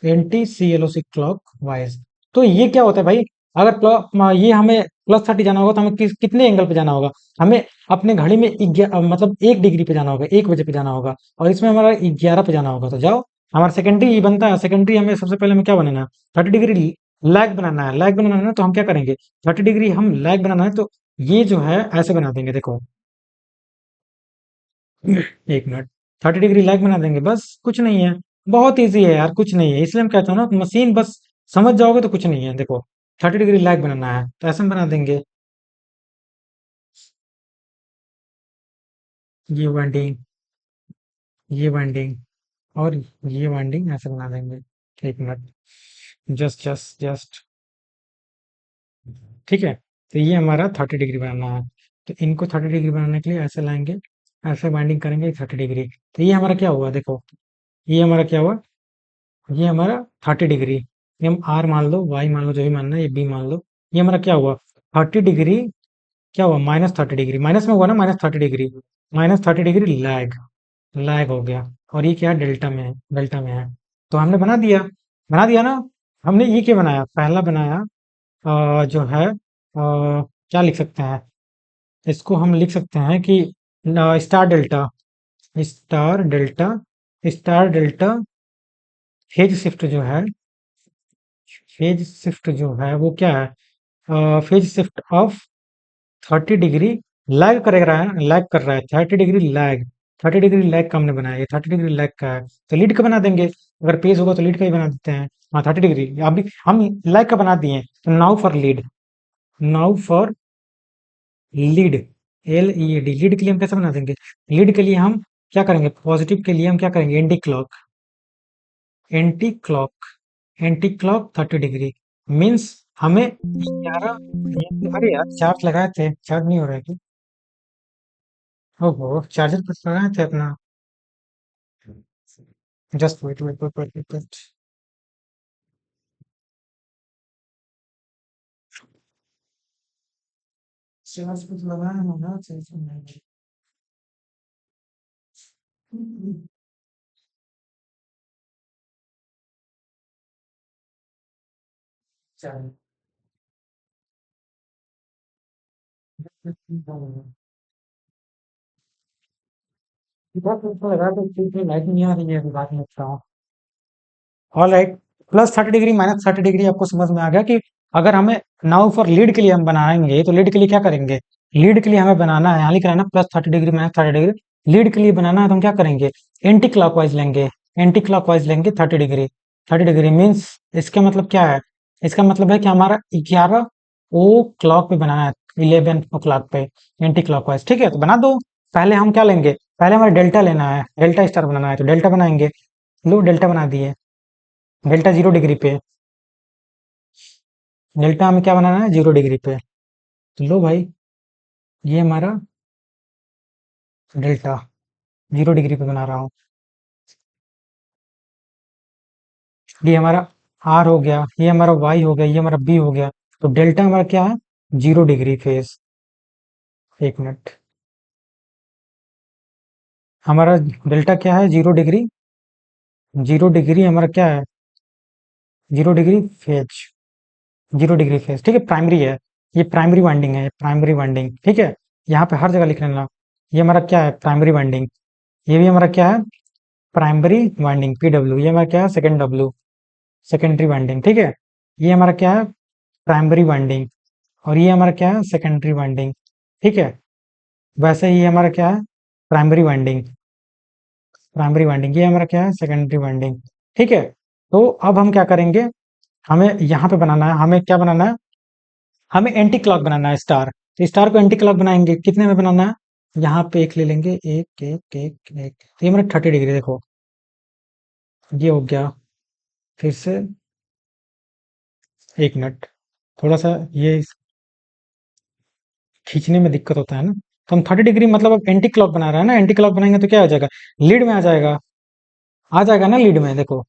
Speaker 1: anti CLOC clock wise. तो ये क्या होता है भाई, अगर ये हमें +30 जाना होगा तो हमें कितने एंगल पे जाना होगा? हमें अपने घड़ी में मतलब 1 डिग्री पे जाना होगा, 1 बजे पे जाना होगा, और इसमें हमारा 11 पे जाना होगा। तो जाओ, हमारा सेकेंडरी ये बनता है। सेकेंडरी हमें सबसे पहले हमें क्या बनाना है? 30 डिग्री लैग बनाना है। लैग बनाना है ना, तो हम क्या करेंगे? 30 डिग्री हम लैग बनाना है, तो ये जो है ऐसे बना देंगे, देखो। 1 मिनट। 30 डिग्री लैग बना देंगे, बस कुछ नहीं है। बहुत ईजी है यार, कुछ नहीं है। इसलिए मैं कहता हूँ ना, मशीन बस समझ जाओगे तो कुछ नहीं है। देखो, 30 डिग्री लैग बनाना है तो ऐसे हम बना देंगे। ये वाइंडिंग, ये वाइंडिंग, और ये वाइंडिंग ऐसे बना देंगे। 1 मिनट। Just just just. ठीक है। तो ये हमारा 30 डिग्री बनाना है। तो इनको 30 डिग्री बनाने के लिए ऐसे लाएंगे, ऐसे वाइंडिंग करेंगे 30 डिग्री। तो ये हमारा क्या हुआ, देखो। ये हमारा क्या हुआ? ये हमारा 30 डिग्री। ये हम आर मान लो, वाई मान लो, जो भी मानना है, ये बी मान लो। ये हमारा क्या हुआ? 30 डिग्री। क्या हुआ? -30 डिग्री। माइनस में हुआ ना, -30 डिग्री। -30 degree lag. लैग हो गया। और ये क्या है? डेल्टा में है, डेल्टा में है। तो हमने बना दिया। बना दिया ना। हमने ये क्या बनाया? पहला बनाया, जो है, क्या लिख सकते हैं? इसको हम लिख सकते हैं कि star delta, star delta, star delta phase shift जो है, फेज शिफ्ट जो है वो क्या है? Phase shift of 30 degree lag कर रहा है, लैग कर रहा है। 30 डिग्री लैग, 30 डिग्री लैग का हमने बनाया। ये 30 डिग्री लैग का है, तो लीड का बना देंगे। अगर पेज होगा तो लीड का ही बना देते हैं। हाँ, 30 डिग्री अभी हम लैग का बना दिए। तो now for lead, now for lead, LED। Lead के लिए हम कैसे बना देंगे? लीड के लिए हम क्या करेंगे? पॉजिटिव के लिए हम क्या करेंगे? Anti clock, anti clock, anti clock 30 degree. Means हमें 11। अरे यार, चार्ज लगाए थे, चार्ज नहीं हो रहा है क्या? ओहो, चार्जर पर लगाए थे अपना। Just wait wait wait wait wait wait. Charge पर लगाया होगा, चार्ज नहीं। चलो। इधर तो लगा तो लाइट नहीं आ रही है, अभी बात नहीं। All right. +30 डिग्री -30 डिग्री आपको समझ में आ गया कि अगर हमें नाउ फॉर लीड के लिए हम बनाएंगे, तो लीड के लिए क्या करेंगे? लीड के लिए हमें बनाना है, यहाँ लिख रहा है ना, +30 डिग्री -30 डिग्री। लीड के लिए बनाना है तो हम क्या करेंगे? एंटी क्लॉकवाइज लेंगे। एंटी क्लॉकवाइज लेंगे 30 डिग्री। 30 डिग्री मीन्स इसका मतलब क्या है? इसका मतलब है कि हमारा 11 ओ क्लॉक पे बनाना है, 11 ओ क्लॉक पे एंटी क्लॉकवाइज। ठीक है, तो बना दो। पहले हम क्या लेंगे? पहले हमें डेल्टा लेना है, डेल्टा स्टार बनाना है, तो डेल्टा बनाएंगे। लो, डेल्टा बना दिए। डेल्टा 0 डिग्री पे। डेल्टा हमें क्या बनाना है? 0 डिग्री पे। तो लो भाई, ये हमारा डेल्टा 0 डिग्री पे बना रहा हूँ। ये हमारा आर हो गया, ये हमारा वाई हो गया, ये हमारा बी हो गया। तो डेल्टा हमारा क्या है? 0 डिग्री फेज। 1 मिनट। हमारा डेल्टा क्या है? 0 डिग्री। 0 डिग्री हमारा क्या है? 0 डिग्री फेज। 0 डिग्री फेज, ठीक है, प्राइमरी है। ये प्राइमरी वाइंडिंग है, प्राइमरी वाइंडिंग, ठीक है। यहाँ पे हर जगह लिख लेना। ये हमारा क्या है? Primary winding. ये भी हमारा क्या है? Primary winding, PW। ये हमारा क्या है? सेकेंड डब्ल्यू, सेकेंडरी वाइंडिंग, ठीक है। ये हमारा क्या है? Primary winding. और ये हमारा क्या है? सेकेंडरी वाइंडिंग, ठीक है। वैसे ही हमारा क्या है? Primary winding, primary winding. ये हमारा क्या है? सेकेंडरी वाइंडिंग, ठीक है। तो अब हम क्या करेंगे? हमें यहाँ पे बनाना है, हमें क्या बनाना है? हमें एंटी क्लॉक बनाना है, स्टार। तो स्टार को एंटी क्लॉक बनाएंगे, कितने में बनाना है? यहाँ पे एक ले लेंगे, एक एक एक एक। तो ये हमारा 30 डिग्री, देखो, ये हो गया। फिर से 1 मिनट। थोड़ा सा ये खींचने में दिक्कत होता है ना। तो हम 30 डिग्री मतलब अब एंटी क्लॉक बना रहे हैं ना। एंटी क्लॉक बनाएंगे तो क्या हो जाएगा? लीड में आ जाएगा। आ जाएगा ना लीड में, देखो।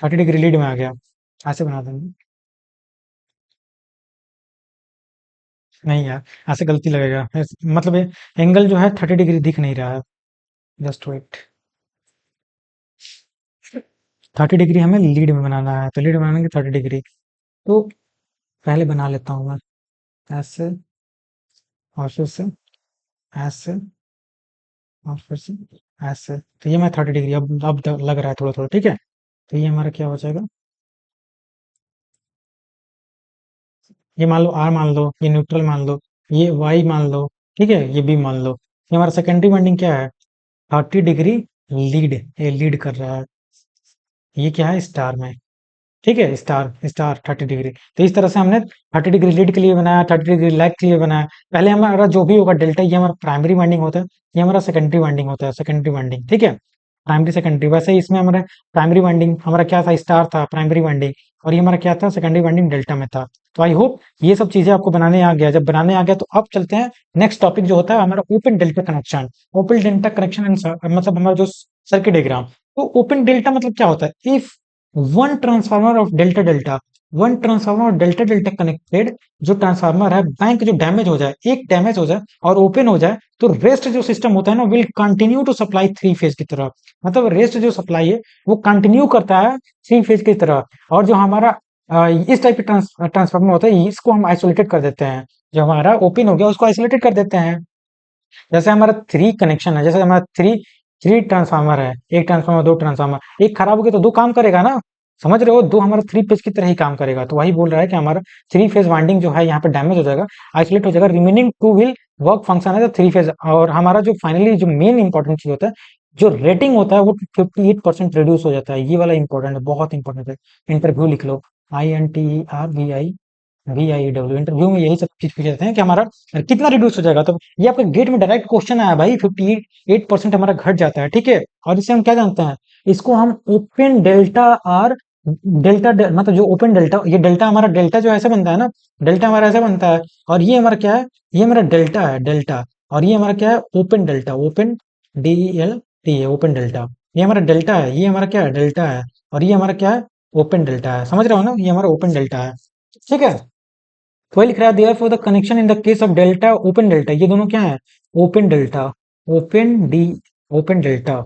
Speaker 1: 30 डिग्री लीड में आ गया। ऐसे बना देंगे। नहीं यार, ऐसे गलती लगेगा। मतलब ये एंगल जो है 30 डिग्री दिख नहीं रहा है। Just wait. 30 डिग्री हमें लीड में बनाना है, तो लीड बनाने की 30 डिग्री, तो पहले बना लेता हूँ मैं ऐसे, और फिर से ऐसे, और फिर से ऐसे। तो ये मैं 30 डिग्री, अब लग रहा है थोड़ा थोड़ा, ठीक है। तो ये हमारा क्या हो जाएगा, ये मान लो आर मान लो, ये न्यूट्रल मान लो, ये वाई मान लो, ठीक है, ये बी मान लो। ये हमारा सेकेंडरी वाइंडिंग क्या है, 30 डिग्री लीड, ये लीड कर रहा है, ये क्या है स्टार में, ठीक है, स्टार स्टार 30 डिग्री। तो इस तरह से हमने 30 डिग्री लीड के लिए बनाया, 30 डिग्री लैग के लिए बनाया। पहले हमारा जो भी होगा डेल्टा, ये हमारा प्राइमरी वाइंडिंग होता है, ये हमारा सेकेंडरी वाइंडिंग होता है, सेकेंडरी वाइंडिंग, ठीक है, प्राइमरी सेकेंडरी। वैसे ही इसमें हमारा प्राइमरी वाइंडिंग हमारा क्या था, स्टार था प्राइमरी वाइंडिंग, और ये हमारा क्या था, सेकेंडरी वाइंडिंग डेल्टा में था। तो आई होप ये सब चीजें आपको बनाने आ गया। जब बनाने आ गया तो अब चलते हैं नेक्स्ट टॉपिक जो होता है हमारा open delta connection. Open delta connection मतलब हमारा जो सर्किट डायग्राम। तो ओपन डेल्टा मतलब क्या होता है, if one transformer of delta delta, one transformer of delta delta connected, जो ट्रांसफार्मर है बैंक जो डैमेज हो जाए, एक डैमेज हो जाए और ओपन हो जाए, तो रेस्ट जो सिस्टम होता है ना will continue to supply three phase की तरफ। मतलब रेस्ट जो सप्लाई है वो कंटिन्यू करता है थ्री फेज की तरह। और जो हमारा इस टाइप के ट्रांसफार्मर होता है इसको हम आइसोलेटेड कर देते हैं। जो हमारा ओपन हो गया उसको आइसोलेटेड कर देते हैं। जैसे हमारा थ्री कनेक्शन है, जैसे हमारा थ्री थ्री ट्रांसफार्मर है, एक ट्रांसफार्मर दो ट्रांसफार्मर, एक खराब हो गया तो दो काम करेगा ना, समझ रहे हो, दो हमारा थ्री फेज की तरह ही काम करेगा। तो वही बोल रहा है कि हमारा थ्री फेज वाइंडिंग जो है यहाँ पे डैमेज हो जाएगा, आइसोलेट हो जाएगा, remaining two will work function है थ्री फेज। और हमारा जो फाइनली जो मेन इंपॉर्टेंट चीज होता है, जो रेटिंग होता है वो 58% रिड्यूस हो जाता है। ये वाला इंपॉर्टेंट है, बहुत इंपॉर्टेंट है। इंटरव्यू लिख लो, INTERVIEW, इंटरव्यू में यही सब चीज पूछे जाते हैं कि हमारा कितना रिड्यूस हो जाएगा। तो ये आपके गेट में डायरेक्ट क्वेश्चन आया भाई, 58% हमारा घट जाता है, ठीक है। और इसे हम क्या जानते हैं, इसको हम ओपन डेल्टा आर, मतलब जो ओपन डेल्टा, ये डेल्टा हमारा डेल्टा जो ऐसे बनता है ना, डेल्टा हमारा ऐसे बनता है, और ये हमारा क्या है, ये हमारा डेल्टा है, डेल्टा। और ये हमारा क्या है, ओपन डेल्टा, ओपन DELT है, ओपन डेल्टा। ये हमारा डेल्टा है, ये हमारा क्या है, डेल्टा है। और ये हमारा क्या है, ओपन डेल्टा है, समझ रहे हो ना, ये हमारा ओपन डेल्टा है, ठीक है। तो वही लिख रहा है, therefore the connection in the case of delta open delta, ये दोनों क्या है, open delta, open D, open delta.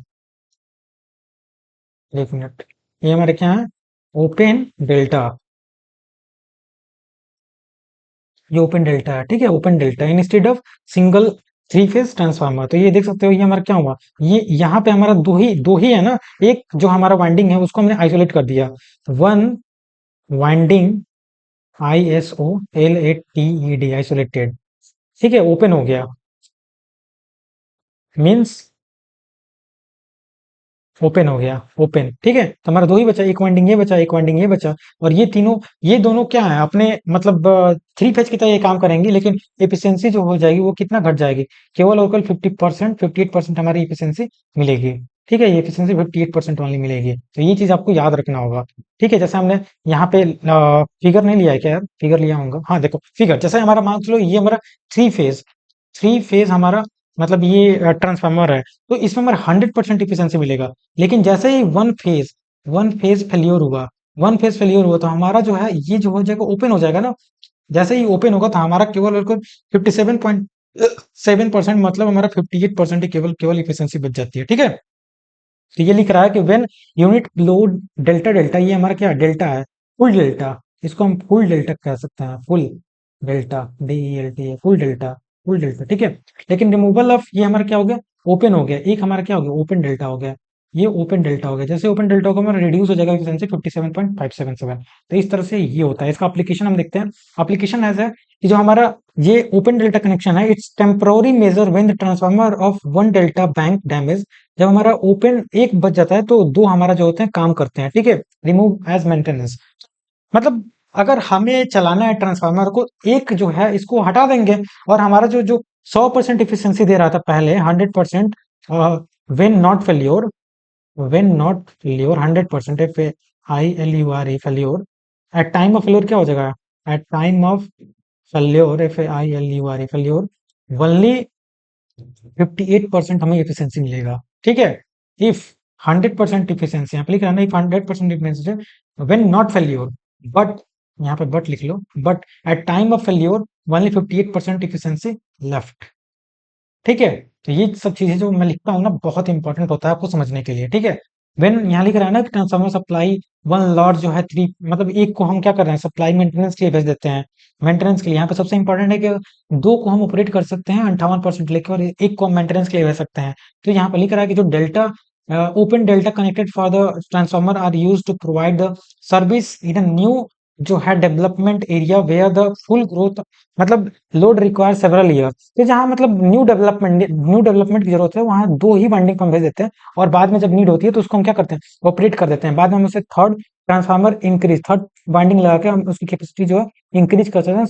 Speaker 1: एक मिनट, ये हमारे क्या है, ओपन डेल्टा, ये ओपन डेल्टा है, ठीक है, open delta instead of single three phase transformer. तो ये देख सकते हो, ये हमारा क्या हुआ, ये यहाँ पे हमारा दो ही है ना, एक जो हमारा वाइंडिंग है उसको हमने आइसोलेट कर दिया, वन वाइंडिंग, ISOLATED, आइसोलेटेड, ठीक है, ओपन हो गया, मीन्स ओपन हो गया, ओपन, ठीक है। तो हमारा दो ही बचा, एक वाइंडिंग ये बचा, एक वाइंडिंग ये बचा। और ये तीनों, ये दोनों क्या है अपने, मतलब थ्री फेज की तरह ये काम करेंगी, लेकिन एफिशिएंसी जो हो जाएगी वो कितना घट जाएगी, केवल और केवल 50%, 58% हमारी एफिशिएंसी मिलेगी, ठीक है। ये एफिशिएंसी 58% वाली मिलेगी। तो ये चीज आपको याद रखना होगा, ठीक है। जैसे हमने यहाँ पे फिगर नहीं लिया है क्या यार, फिगर लिया होगा, हाँ देखो फिगर, जैसे हमारा मान लो ये हमारा थ्री फेज, थ्री फेज हमारा मतलब ये ट्रांसफार्मर है, तो इसमें हमारा 100% इफिशियंसी मिलेगा। लेकिन जैसे ही वन फेज फेल्योर हुआ, वन फेज फेल्योर हुआ, तो हमारा जो है ये जो हो जाएगा, ओपन हो जाएगा ना। जैसे ही ओपन होगा तो हमारा केवल और केवल 57.7%, मतलब हमारा 58% ही केवल केवल इफिशियंसी बच जाती है, ठीक है। तो ये लिख रहा है कि when unit load delta delta, ये हमारा क्या डेल्टा है, फुल डेल्टा, इसको हम फुल डेल्टा कह सकते हैं, full delta, DELTA, full delta, full delta, ठीक है। लेकिन रिमूवल ऑफ, ये हमारा क्या हो गया, ओपन हो गया, एक हमारा क्या हो गया, ओपन डेल्टा हो गया, ये ओपन डेल्टा हो गया। जैसे ओपन डेल्टा होगा हमारा रिड्यूस हो जाएगा एफिशिएंसी 57.577। तो इस तरह से ये होता है। इसका एप्लीकेशन हम देखते हैं। एप्लीकेशन ऐसा है कि जो हमारा ये ओपन डेल्टा कनेक्शन है, it's temporary major when the transformer of one delta bank damage. जब हमारा ओपन एक बच जाता है तो दो हमारा जो होते हैं काम करते हैं, ठीक है। रिमूव एज मेंटेनेंस, मतलब अगर हमें चलाना है ट्रांसफार्मर को, एक जो है इसको हटा देंगे, और हमारा जो जो 100% इफिशियंसी दे रहा था पहले, 100%, when not failure, when not failure 100%, FAILURE failure, at time of failure क्या हो जाएगा, at time of failure, FAILURE failure, only 58% हमें एफिशिएंसी मिलेगा, ठीक है। इफ 100% इफिशिएंसी, यहाँ पे लिख रहा है ना, if 100% efficiency when not failure, but यहाँ पे बट लिख लो, but at time of failure only 58% efficiency left, ठीक है। तो ये सब चीजें जो मैं लिखता हूँ ना बहुत इंपॉर्टेंट होता है आपको समझने के लिए, ठीक है। व्हेन यहाँ लिख रहा है ना कि ट्रांसफार्मर सप्लाई वन लॉट जो है थ्री, मतलब एक को हम क्या कर रहे हैं, सप्लाई मेंटेनेंस के लिए भेज देते हैं, मेंटेनेंस के लिए। यहाँ पे सबसे इंपॉर्टेंट है कि दो को हम ऑपरेट कर सकते हैं 58% लेके, और एक को हम मेंटेनेंस के लिए भेज सकते हैं। तो यहाँ पे लिख रहा है कि जो delta open delta connected for the transformer are use to provide the service in a new जो है development area where the full growth मतलब लोड रिक्वायर सेवरल ईयर्स। तो जहाँ मतलब न्यू डेवलपमेंट की जरूरत है वहाँ दो ही वाइंडिंग को हम भेज देते हैं, और बाद में जब नीड होती है तो उसको हम क्या करते हैं, ऑपरेट कर देते हैं। बाद में हम उसे थर्ड वाइंडिंग लगा के हम उसकी कैपेसिटी जो है इंक्रीज कर सकते हैं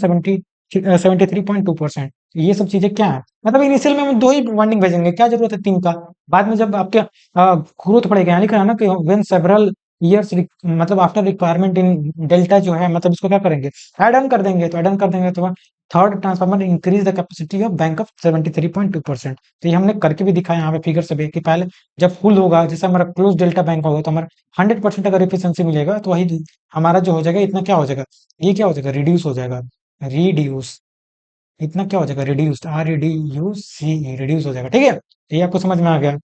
Speaker 1: 73.2%। ये सब चीजें क्या है, मतलब इनिशियल में हम दो ही वाइंडिंग भेजेंगे, क्या जरूरत है तीन का। बाद में जब आपके ग्रोथ बढ़ेगा, यहाँ लिख रहा है ना कि व्हेन सेवरल ईयर्स मतलब आफ्टर रिक्वायरमेंट इन डेल्टा जो है, मतलब इसको क्या करेंगे, ऐड ऑन कर देंगे। तो ऐड ऑन कर देंगे तो third transformer increase the capacity of bank of 73.2%। तो ये हमने करके भी दिखाया यहाँ पे फिगर से भी, कि पहले जब फुल होगा, जैसे हमारा क्लोज डेल्टा बैंक होगा, तो हमारा 100% अगर एफिशिएंसी मिलेगा, तो वही हमारा जो हो जाएगा, इतना क्या हो जाएगा, ये क्या हो जाएगा, रिड्यूस हो जाएगा, रिड्यूस, इतना क्या हो जाएगा, रिड्यूस, REDUCE, रिड्यूस हो जाएगा। ठीक है, तो ये आपको समझ में आ गया।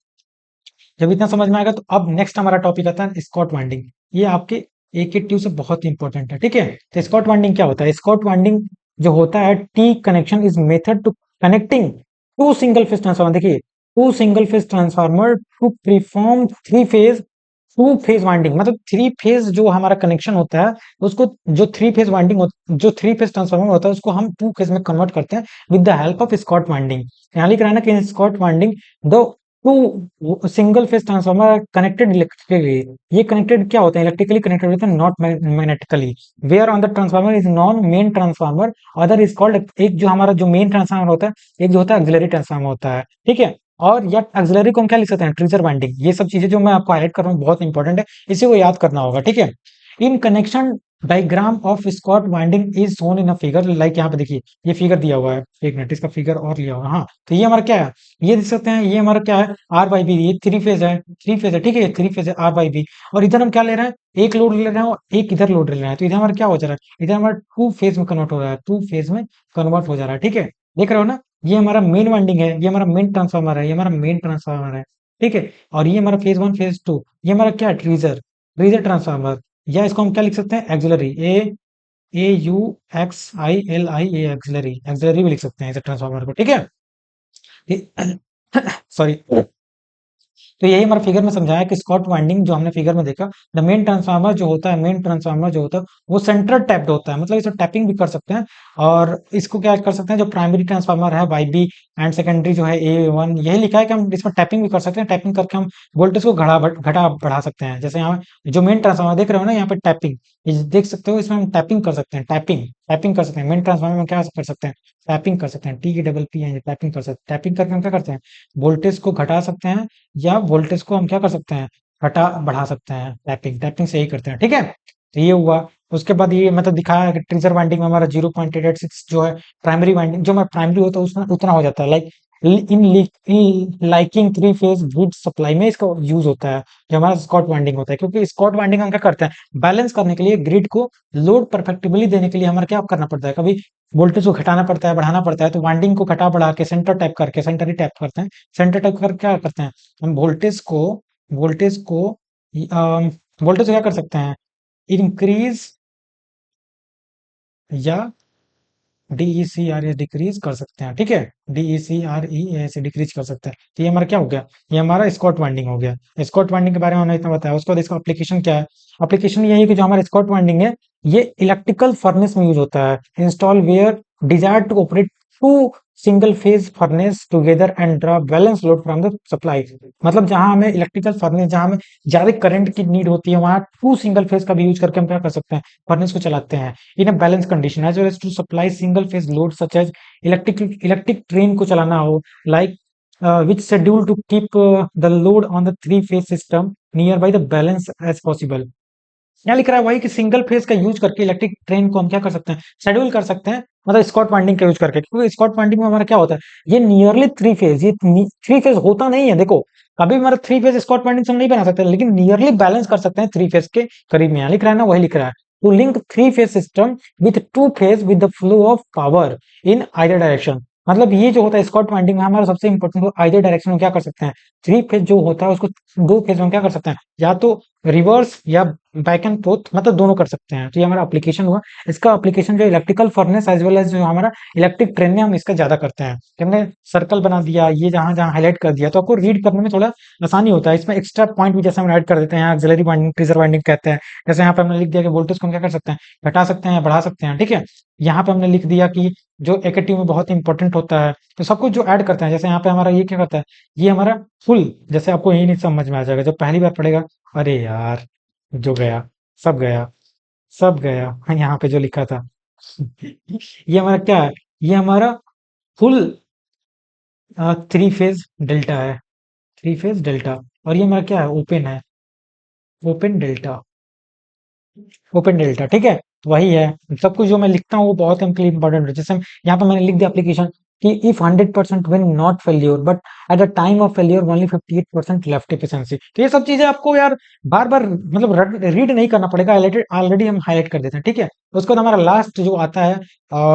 Speaker 1: जब इतना समझ में आएगा तो अब नेक्स्ट हमारा टॉपिक आता है स्कॉट वाइंडिंग। ये आपके एक एक ट्यूब से बहुत इंपॉर्टेंट है। ठीक है, तो स्कॉट वाइंडिंग क्या होता है, स्कॉट वाइंडिंग जो होता है, T connection is method to connecting two single phase transformer. देखिए, two single phase transformer to perform three phase two phase winding, मतलब थ्री फेज जो हमारा कनेक्शन होता है उसको, जो थ्री फेज वाइंडिंग जो थ्री फेज ट्रांसफार्मर होता है उसको हम टू फेज में कन्वर्ट करते हैं with the help of Scott winding. यहाँ लिख रहा है ना कि स्कॉट वाइंडिंग दो two single phase transformer connected electrically. ये कनेक्टेड क्या होते हैं, इलेक्ट्रिकली कनेक्टेड होते हैं, not magnetically. Where on the transformer is non main transformer, other is called, एक जो हमारा जो मेन ट्रांसफार्मर होता है, एक जो होता है ऑक्सिलरी ट्रांसफार्मर होता है। ठीक है, और या ऑक्सिलरी को हम क्या लिख सकते हैं, ट्रीजर वाइंडिंग। ये सब चीजें जो मैं आपको हाईलाइट कर रहा हूँ बहुत इंपॉर्टेंट है, इसी को याद करना होगा। ठीक है, in connection diagram of Scott winding is shown in a figure, like यहाँ पे देखिए ये फिगर दिया हुआ है, एक मिनट इसका फिगर और लिया हुआ है। हाँ, तो ये हमारा क्या है, ये देख सकते हैं, ये हमारा क्या है, आर बाई बी, ये थ्री फेज है, थ्री फेज है। ठीक है, ये थ्री फेज है आर बाई बी, और इधर हम क्या ले रहे हैं, एक लोड ले रहे हैं और एक इधर लोड ले रहे हैं। तो इधर हमारा क्या हो जा रहा है, इधर हमारा टू फेज में कन्वर्ट हो रहा है, टू फेज में कन्वर्ट हो जा रहा है। ठीक है, देख रहे हो ना, ये हमारा मेन वाइंडिंग है, ये हमारा मेन ट्रांसफार्मर है, ये हमारा मेन ट्रांसफार्मर है। ठीक है, और ये हमारा फेज वन फेज टू, ये हमारा क्या है, ट्रीजर, ट्रीजर ट्रांसफार्मर, या इसको हम क्या लिख सकते हैं, एक्सिलरी, AUXILI, एक्सिलरी, एक्सिलरी भी लिख सकते हैं इसे ट्रांसफार्मर को। ठीक है, सॉरी। तो यही हमारा फिगर में समझाया कि स्कॉट वाइंडिंग जो हमने फिगर में देखा, द मेन ट्रांसफार्मर जो होता है, मेन ट्रांसफार्मर जो होता है वो सेंटर टैप्ड होता है, मतलब इसे टैपिंग भी कर सकते हैं। और इसको क्या कर सकते हैं, जो प्राइमरी ट्रांसफार्मर है YB एंड सेकेंडरी जो है A1, यही लिखा है कि हम इसमें टैपिंग भी कर सकते हैं। टैपिंग करके हम वोल्टेज को घटा बढ़ा सकते हैं। जैसे यहाँ जो मेन ट्रांसफार्मर देख रहे हो ना, यहाँ पे टैपिंग, ये देख सकते हो, इसमें हम टैपिंग कर सकते हैं, टैपिंग टैपिंग कर सकते हैं। मेन ट्रांसफार्मर में क्या कर सकते हैं, टैपिंग कर सकते हैं, TEPP टैपिंग कर सकते हैं। टैपिंग करके हम क्या करते हैं, वोल्टेज को घटा सकते हैं, या वोल्टेज को हम क्या कर सकते हैं, घटा बढ़ा सकते हैं। टैपिंग टैपिंग से ही करते हैं। ठीक है, तो ये हुआ। उसके बाद ये मतलब दिखाया कि ट्रीजर वाइंडिंग में हमारा 0.886 जो है प्राइमरी वाइंडिंग, जो हमारा प्राइमरी होता है उसमें उतना हो जाता है, like in liking three phase grid supply में इसका यूज होता है, जो हमारा स्कॉट वाइंडिंग होता है। क्योंकि स्कॉट वाइंडिंग हम क्या करते हैं, बैलेंस करने के लिए, ग्रिड को लोड परफेक्टिबली देने के लिए हमारा क्या करना पड़ता है, कभी वोल्टेज को घटाना पड़ता है, बढ़ाना पड़ता है। तो वाइंडिंग को घटा बढ़ा के सेंटर टाइप करके, सेंटर ही टाइप करते हैं, सेंटर टाइप कर क्या करते हैं, हम वोल्टेज को वोल्टेज क्या कर सकते हैं, इंक्रीज या DECRE डिक्रीज कर सकते हैं। ठीक है, DECRE ऐसे डिक्रीज कर सकते हैं। तो ये हमारा क्या हो गया, ये हमारा स्कॉट वाइंडिंग हो गया। स्कॉट वाइंडिंग के बारे में हमने इतना बताया। उसके बाद इसका एप्लीकेशन क्या है, एप्लीकेशन यही है कि जो हमारा स्कॉट वाइंडिंग है, ये इलेक्ट्रिकल फर्नेस में यूज होता है, install where desire to operate two single phase furnace together and draw balance load from the supply. मतलब जहां हमें इलेक्ट्रिकल फर्नेस, जहां हमें ज्यादा करंट की नीड होती है, वहां टू सिंगल फेज का भी यूज करके हम क्या कर सकते हैं, फर्नेस को चलाते हैं in a balance condition, as well as to supply single phase load such as electric train को चलाना हो, like which schedule to keep the load on the three phase system near by the balance as possible. यहाँ लिख रहा है वही कि single phase का यूज करके इलेक्ट्रिक ट्रेन को हम क्या कर सकते हैं, शेड्यूल कर सकते हैं, मतलब स्कॉट वाइंडिंग का यूज करके। क्योंकि स्कॉट वाइंडिंग में हमारा क्या होता है, ये नियरली थ्री फेज, ये थ्री फेज होता नहीं है। देखो, कभी हमारा थ्री फेज स्कॉट वाइंडिंग से हम नहीं बना सकते, लेकिन नियरली बैलेंस कर सकते हैं थ्री फेज के करीब में। यहाँ लिख रहा है ना, वही लिख रहा है, to link three phase system with two phase with the flow of power in either direction. मतलब ये जो होता है स्कॉट वाइंडिंग में, हमारा सबसे इंपॉर्टेंट आइदर डायरेक्शन में क्या कर सकते हैं, थ्री फेज जो होता है उसको दो फेज में क्या कर सकते हैं, या तो रिवर्स या बैक एंड फोर्थ, मतलब दोनों कर सकते हैं। तो ये हमारा एप्लीकेशन हुआ। इसका एप्लीकेशन जो electrical furnace as well as जो हमारा इलेक्ट्रिक ट्रेन में हम इसका ज्यादा करते हैं। कि हमने सर्कल बना दिया, ये जहां जहां हाईलाइट कर दिया, तो आपको रीड करने में थोड़ा आसानी होता है। इसमें एक्स्ट्रा पॉइंट भी जैसे हम ऐड कर देते हैं, एक्सिलरी वाइंडिंग, ट्रिजर वाइंडिंग कहते हैं। जैसे यहाँ पे हमने लिख दिया कि वोल्टेज को हम क्या कर सकते हैं, घटा सकते हैं या बढ़ा सकते हैं, ठीक है। यहाँ पे हमने लिख दिया कि जो एकेटिव में बहुत इंपॉर्टेंट होता है, तो सब कुछ जो ऐड करते हैं। जैसे यहाँ पे हमारा ये क्या करता है, ये हमारा फुल, जैसे आपको यही नहीं समझ में आ जाएगा जब पहली बार पढ़ेगा, अरे यार जो गया सब गया, सब गया। हाँ, यहाँ पे जो लिखा था ये हमारा क्या है, ये हमारा फुल थ्री फेज डेल्टा है, थ्री फेज डेल्टा। और ये हमारा क्या है, ओपन है, ओपन डेल्टा, ओपन डेल्टा, ठीक है। तो वही है, सब कुछ जो मैं लिखता हूँ वो बहुत हमके लिए इंपॉर्टेंट है। जैसे यहाँ पे मैंने लिख दिया एप्लीकेशन कि if 100% win not failure but at the time of failure only 58% left efficiency. तो ये सब चीजें आपको यार बार बार मतलब रीड नहीं करना पड़ेगा, ऑलरेडी हम हाईलाइट कर देते हैं, ठीक है। उसके बाद हमारा लास्ट जो आता है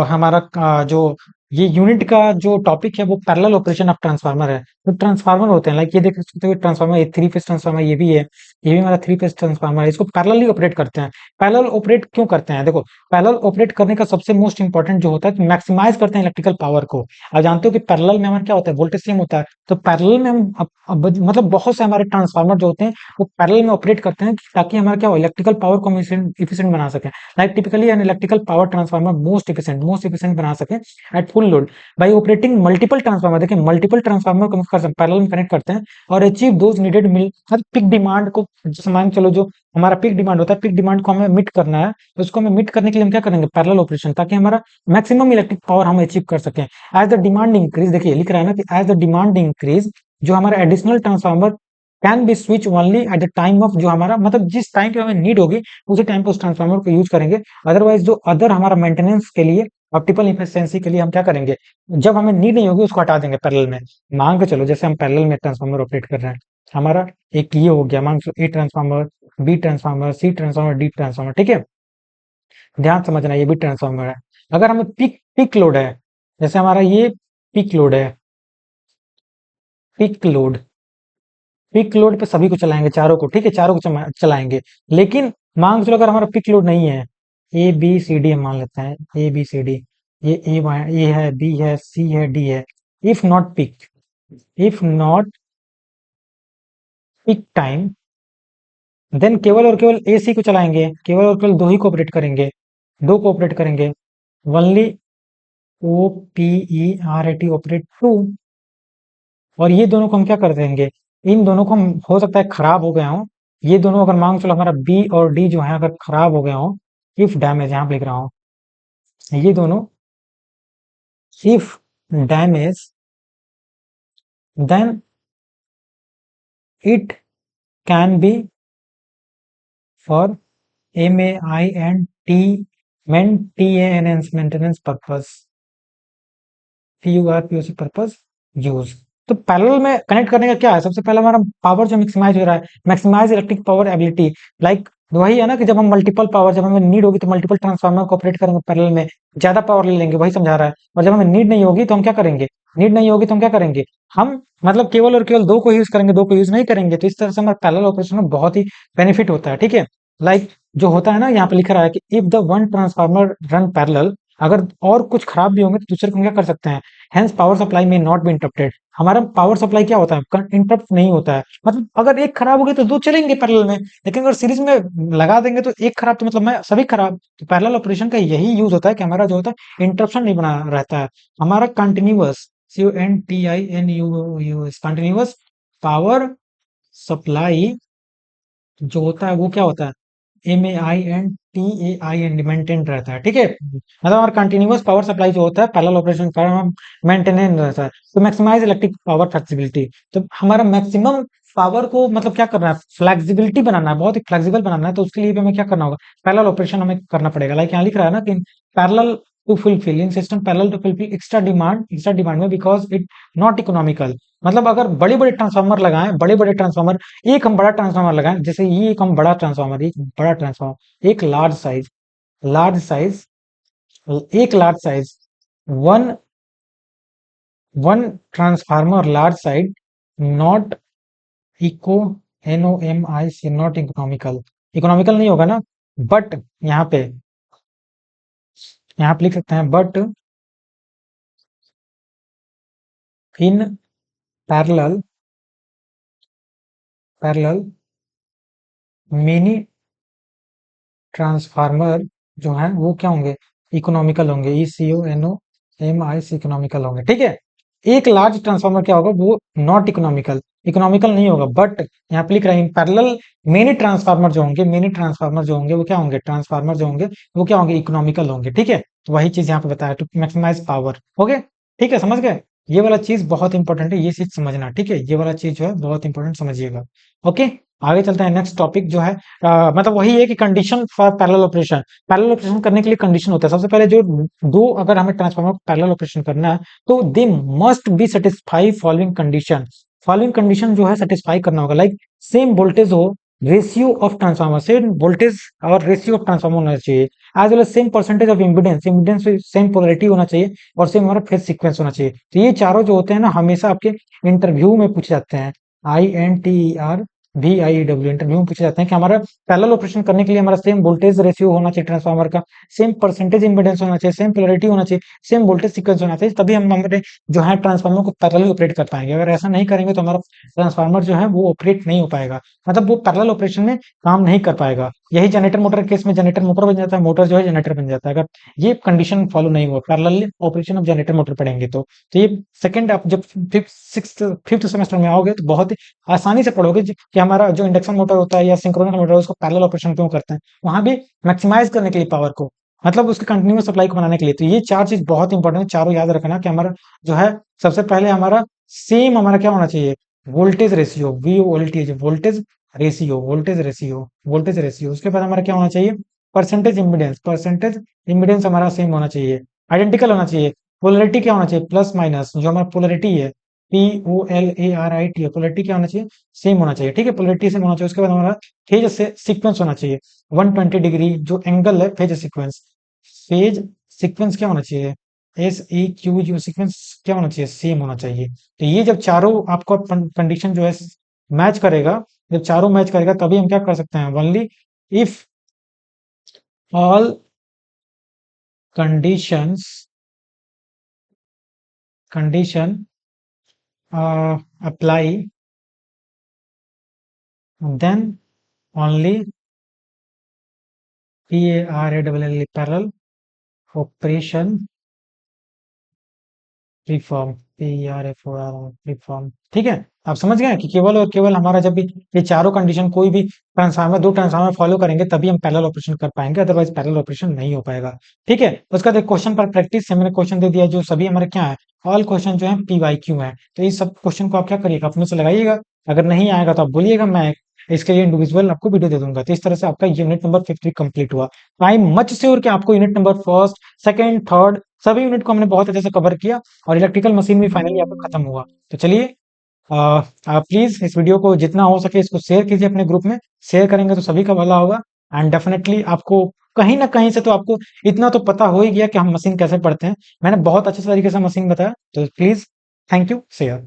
Speaker 1: हमारा जो ये यूनिट का जो टॉपिक है वो पैरेलल ऑपरेशन ऑफ ट्रांसफार्मर है। तो ट्रांसफार्मर होते हैं, लाइक ये देख सकते हो ट्रांसफार्मर, ये थ्री फेज ट्रांसफार्मर, ये भी है, ये भी हमारा थ्री फेज ट्रांसफार्मर है। इसको पैरेलली ऑपरेट करते हैं। पैरेलल ऑपरेट क्यों करते हैं, देखो पैरेलल ऑपरेट करने का सबसे मोस्ट इंपॉर्टेंट जो होता है कि मैक्सिमाइज करते हैं इलेक्ट्रिकल पावर को। आप जानते हो कि पैरेलल में हमारा क्या होता है, वोल्टेज सेम होता है। तो पैरेलल में हम मतलब बहुत से हमारे ट्रांसफार्मर जो होते हैं वो पैरेलल में ऑपरेट करते हैं ताकि हमारा क्या हो, इलेक्ट्रिकल पावर को हम इफिशिएंट बना सके। Like typically an electrical power transformer most efficient बना सके at full load by operating multiple transformer. देखिए मल्टीपल ट्रांसफार्मर को हम पैरेलल में कनेक्ट करते हैं और अचीव दोज नीडेड मिल हर पिक डिमांड को, जैसे मान के चलो जो हमारा पिक डिमांड होता है, पिक डिमांड को हमें मीट करना है, तो उसको हमें मीट करने के लिए हम क्या करेंगे, पैरेलल ऑपरेशन, ताकि हमारा मैक्सिमम इलेक्ट्रिक पावर हम अचीव कर सकें। एज द डिमांड इंक्रीज, देखिए लिख रहा है ना कि एज द डिमांड इंक्रीज, जो हमारा additional transformer can be switch only at the time of, जो हमारा मतलब जिस टाइम पे हमें नीड होगी उसी टाइम पे उस ट्रांसफार्मर को यूज करेंगे। अदरवाइज जो अदर हमारा मेंटेनेंस के लिए, ऑप्टिकल इफिशियंसी के लिए हम क्या करेंगे, जब हमें नीड नहीं होगी उसको हटा देंगे पैरेलल में। मान के चलो जैसे हम पैरेलल में ट्रांसफार्मर ऑपरेट कर रहे हैं, हमारा एक ये हो गया, मान लो a transformer, B transformer, C transformer, D transformer, ठीक है। ध्यान समझना, ये भी ट्रांसफार्मर है। अगर हमें पिक पिक लोड है, जैसे हमारा ये पिक लोड है, पिक लोड, पिक लोड पे सभी को चलाएंगे, चारों को, ठीक है, चारों को चलाएंगे। लेकिन मान के चलो अगर हमारा पिक लोड नहीं है, ए बी सी डी हम मान लेते हैं, ए बी सी डी, ये ए है, बी है, सी है, डी है। If not peak, if not peak time, then केवल और केवल एसी को चलाएंगे, केवल और केवल दो ही को ऑपरेट करेंगे, दो को ऑपरेट करेंगे। Only O P E R A T operate two. और ये दोनों को हम क्या कर देंगे, इन दोनों को हम, हो सकता है खराब हो गया हो, ये दोनों अगर मान चलो हमारा बी और डी जो है अगर खराब हो गया हो, इफ डैमेज, यहाँ पे लिख रहा हूँ, ये दोनों if damage, then it can be for M A I N T, maintenance purpose, PUR purpose use. तो पैरेलल में कनेक्ट करने का क्या है, सबसे पहले हमारा पावर जो मैक्सिमाइज हो रहा है, maximise electric power ability. Like वही है ना कि जब हम मल्टीपल पावर, जब हमें नीड होगी तो मल्टीपल ट्रांसफार्मर को ऑपरेट करेंगे पैरेलल में, ज्यादा पावर ले लेंगे, वही समझा रहा है। और जब हमें नीड नहीं होगी तो हम क्या करेंगे, नीड नहीं होगी तो हम क्या करेंगे, हम मतलब केवल और केवल दो को यूज करेंगे, दो को यूज नहीं करेंगे। तो इस तरह से हमारे पैरेलल ऑपरेशन में बहुत ही बेनिफिट होता है, ठीक है। लाइक जो होता है ना, यहाँ पे लिखा रहा है कि if the one transformer run parallel, अगर और कुछ खराब भी होंगे तो दूसरे को हम क्या कर सकते हैं, हेंस पावर सप्लाई में नॉट बी इंटरप्टेड। हमारा पावर सप्लाई क्या होता है, इंटरप्ट नहीं होता है। मतलब अगर एक खराब हो गई तो दो चलेंगे पैरेलल में, लेकिन अगर सीरीज में लगा देंगे तो एक खराब तो मतलब मैं सभी खराब। तो पैरेलल ऑपरेशन का यही यूज होता है कि हमारा जो होता है इंटरप्शन नहीं बना रहता है। हमारा continuous, CONTINUOUS, continuous power supply जो होता है वो क्या होता है, MEINTAIN, मेंटेन रहता है, ठीक है। मतलब हमारा कंटिन्यूअस पावर सप्लाई जो होता है पैरेलल ऑपरेशन का हम मेंटेनेंस रहता है। तो मैक्सिमाइज इलेक्ट्रिक पावर फ्लेक्सिबिलिटी, तो हमारा मैक्सिमम पावर को मतलब क्या करना है, फ्लेक्सिबिलिटी बनाना है, बहुत ही फ्लेक्सिबल बनाना है। तो उसके लिए भी हमें क्या करना होगा, पैरेलल ऑपरेशन हमें करना पड़ेगा। लाइक यहाँ लिख रहा है ना कि parallel to fulfil in system, parallel to fulfil extra demand में, बिकॉज इट नॉट इकोनॉमिकल। मतलब अगर बड़े बड़े ट्रांसफार्मर लगाएं, बड़े बड़े ट्रांसफार्मर, एक हम बड़ा ट्रांसफार्मर लगाएं, जैसे ये एक हम बड़ा ट्रांसफार्मर, एक बड़ा ट्रांसफार्मर, एक लार्ज साइज, एक large size, one one transformer large size, not इको NOMIC, नॉट इकोनॉमिकल। इकोनॉमिकल नहीं होगा ना, बट यहाँ पे लिख सकते हैं, but in parallel mini transformer जो है वो क्या होंगे, इकोनॉमिकल होंगे। ECONOMIC इकोनॉमिकल होंगे, ठीक है। एक लार्ज ट्रांसफार्मर क्या होगा, वो नॉट इकोनॉमिकल, इकोनॉमिकल नहीं होगा, बट यहाँ पे लिख रहे हैं पैरेलल मेनी ट्रांसफार्मर जो होंगे, मेनी ट्रांसफार्मर जो होंगे वो क्या होंगे, ट्रांसफार्मर जो होंगे वो क्या होंगे, इकोनॉमिकल होंगे, ठीक है। तो वही चीज यहाँ पे बताया, टू मैक्सिमाइज पावर। ओके, ठीक है, समझ गए। ये वाला चीज बहुत इंपॉर्टेंट है, ये चीज समझना, ठीक है। ये वाला चीज जो है बहुत इंपॉर्टेंट, समझिएगा। ओके, आगे चलते हैं। नेक्स्ट टॉपिक जो है मतलब वही है कि condition for parallel operation. Parallel operation करने के लिए कंडीशन होता है। सबसे पहले जो दो, अगर हमें ट्रांसफार्मर पैरेलल ऑपरेशन करना है तो they must be satisfy following condition. Following condition जो है सेटिस्फाई करना होगा, लाइक सेम वोल्टेज हो, ratio of transformer, same voltage और रेशियो ऑफ ट्रांसफार्मर होना चाहिए, as well same percentage of impedance, impedance same polarity होना चाहिए, और सेम हमारा फेज सीक्वेंस होना चाहिए। तो ये चारों जो होते हैं ना, हमेशा आपके इंटरव्यू में पूछे जाते हैं। INTERVIEW इंटरव्यू में पूछे जाते हैं कि हमारा पैरेलल ऑपरेशन करने के लिए हमारा सेम वोल्टेज रेशियो होना चाहिए ट्रांसफार्मर का, सेम परसेंटेज इंपीडेंस होना चाहिए, सेम पोलैरिटी होना चाहिए, सेम वोल्टेज सीक्वेंस होना चाहिए, तभी हम हमारे जो है ट्रांसफार्मर को पैरेलल ऑपरेट कर पाएंगे। अगर ऐसा नहीं करेंगे तो हमारा ट्रांसफार्मर जो है वो ऑपरेट नहीं हो पाएगा, मतलब वो पैरेलल ऑपरेशन में काम नहीं कर पाएगा। यही जनरेटर मोटर केस में जनरेटर मोटर बन जाता है, मोटर जो है जनरेटर बन जाता है, अगर ये कंडीशन फॉलो नहीं हुआ, parallel operation of generator motor पढ़ेंगे तो ये सेकंड, आप जब फिफ्थ सेमेस्टर में आओगे तो बहुत ही आसानी से पढ़ोगे कि हमारा जो इंडक्शन मोटर होता है या सिंक्रोनस मोटर है उसको पैरेलल ऑपरेशन क्यों करते हैं, वहां भी मैक्सिमाइज करने के लिए पावर को, मतलब उसके कंटिन्यूअस सप्लाई को बनाने के लिए। तो ये चार चीज बहुत इंपॉर्टेंट है, चारों याद रखना कि हमारा जो है सबसे पहले हमारा सेम हमारा क्या होना चाहिए, voltage ratio, voltage voltage ratio. उसके बाद हमारा क्या होना चाहिए, परसेंटेज इम्पीडेंस हमारा सेम होना चाहिए, आइडेंटिकल होना चाहिए। पोलरिटी क्या होना चाहिए, प्लस माइनस, जो हमारा पोलरिटी है, POLARIT है, पोलरिटी क्या होना चाहिए, सेम होना चाहिए, ठीक है, पोलरिटी सेम होना चाहिए। उसके बाद हमारा फेज से सीक्वेंस होना चाहिए, 120 डिग्री जो एंगल है, फेज सीक्वेंस क्या होना चाहिए, SEQU सीक्वेंस क्या होना चाहिए, सेम होना चाहिए। तो ये जब चारों आपको कंडीशन जो है मैच करेगा, जब चारों मैच करेगा तभी हम क्या कर सकते हैं, only if all conditions condition apply, then only PARALL parallel operation reform, PERFOR reform, ठीक है। आप समझ गए कि केवल और केवल हमारा जब भी ये चारों कंडीशन, कोई भी ट्रांसफार्मर, दो ट्रांसफार्मर फॉलो करेंगे तभी हम पैरेलल ऑपरेशन कर पाएंगे, अदरवाइज पैरेलल ऑपरेशन नहीं हो पाएगा, ठीक है। उसका बाद क्वेश्चन पर प्रैक्टिस से मैंने क्वेश्चन दे दिया, जो सभी हमारे क्या है, ऑल क्वेश्चन जो है PYQ है। तो इस सब क्वेश्चन को आप क्या करिएगा, अपने से लगाइएगा, अगर नहीं आएगा तो आप बोलिएगा, मैं इसके लिए इंडिविजुअल आपको वीडियो दे दूंगा। तो इस तरह से आपका यूनिट नंबर 53 कंप्लीट हुआ। आई एम मच श्योर कि आपको unit number first, second, third सभी यूनिट को हमने बहुत अच्छे से कवर किया, और इलेक्ट्रिकल मशीन भी फाइनली आपका खत्म हुआ। तो चलिए, आप प्लीज इस वीडियो को जितना हो सके इसको शेयर कीजिए अपने ग्रुप में, शेयर करेंगे तो सभी का भला होगा। एंड डेफिनेटली आपको कहीं ना कहीं से तो आपको इतना तो पता हो ही गया कि हम मशीन कैसे पढ़ते हैं। मैंने बहुत अच्छे तरीके से मशीन बताया, तो प्लीज, थैंक यू, शेयर।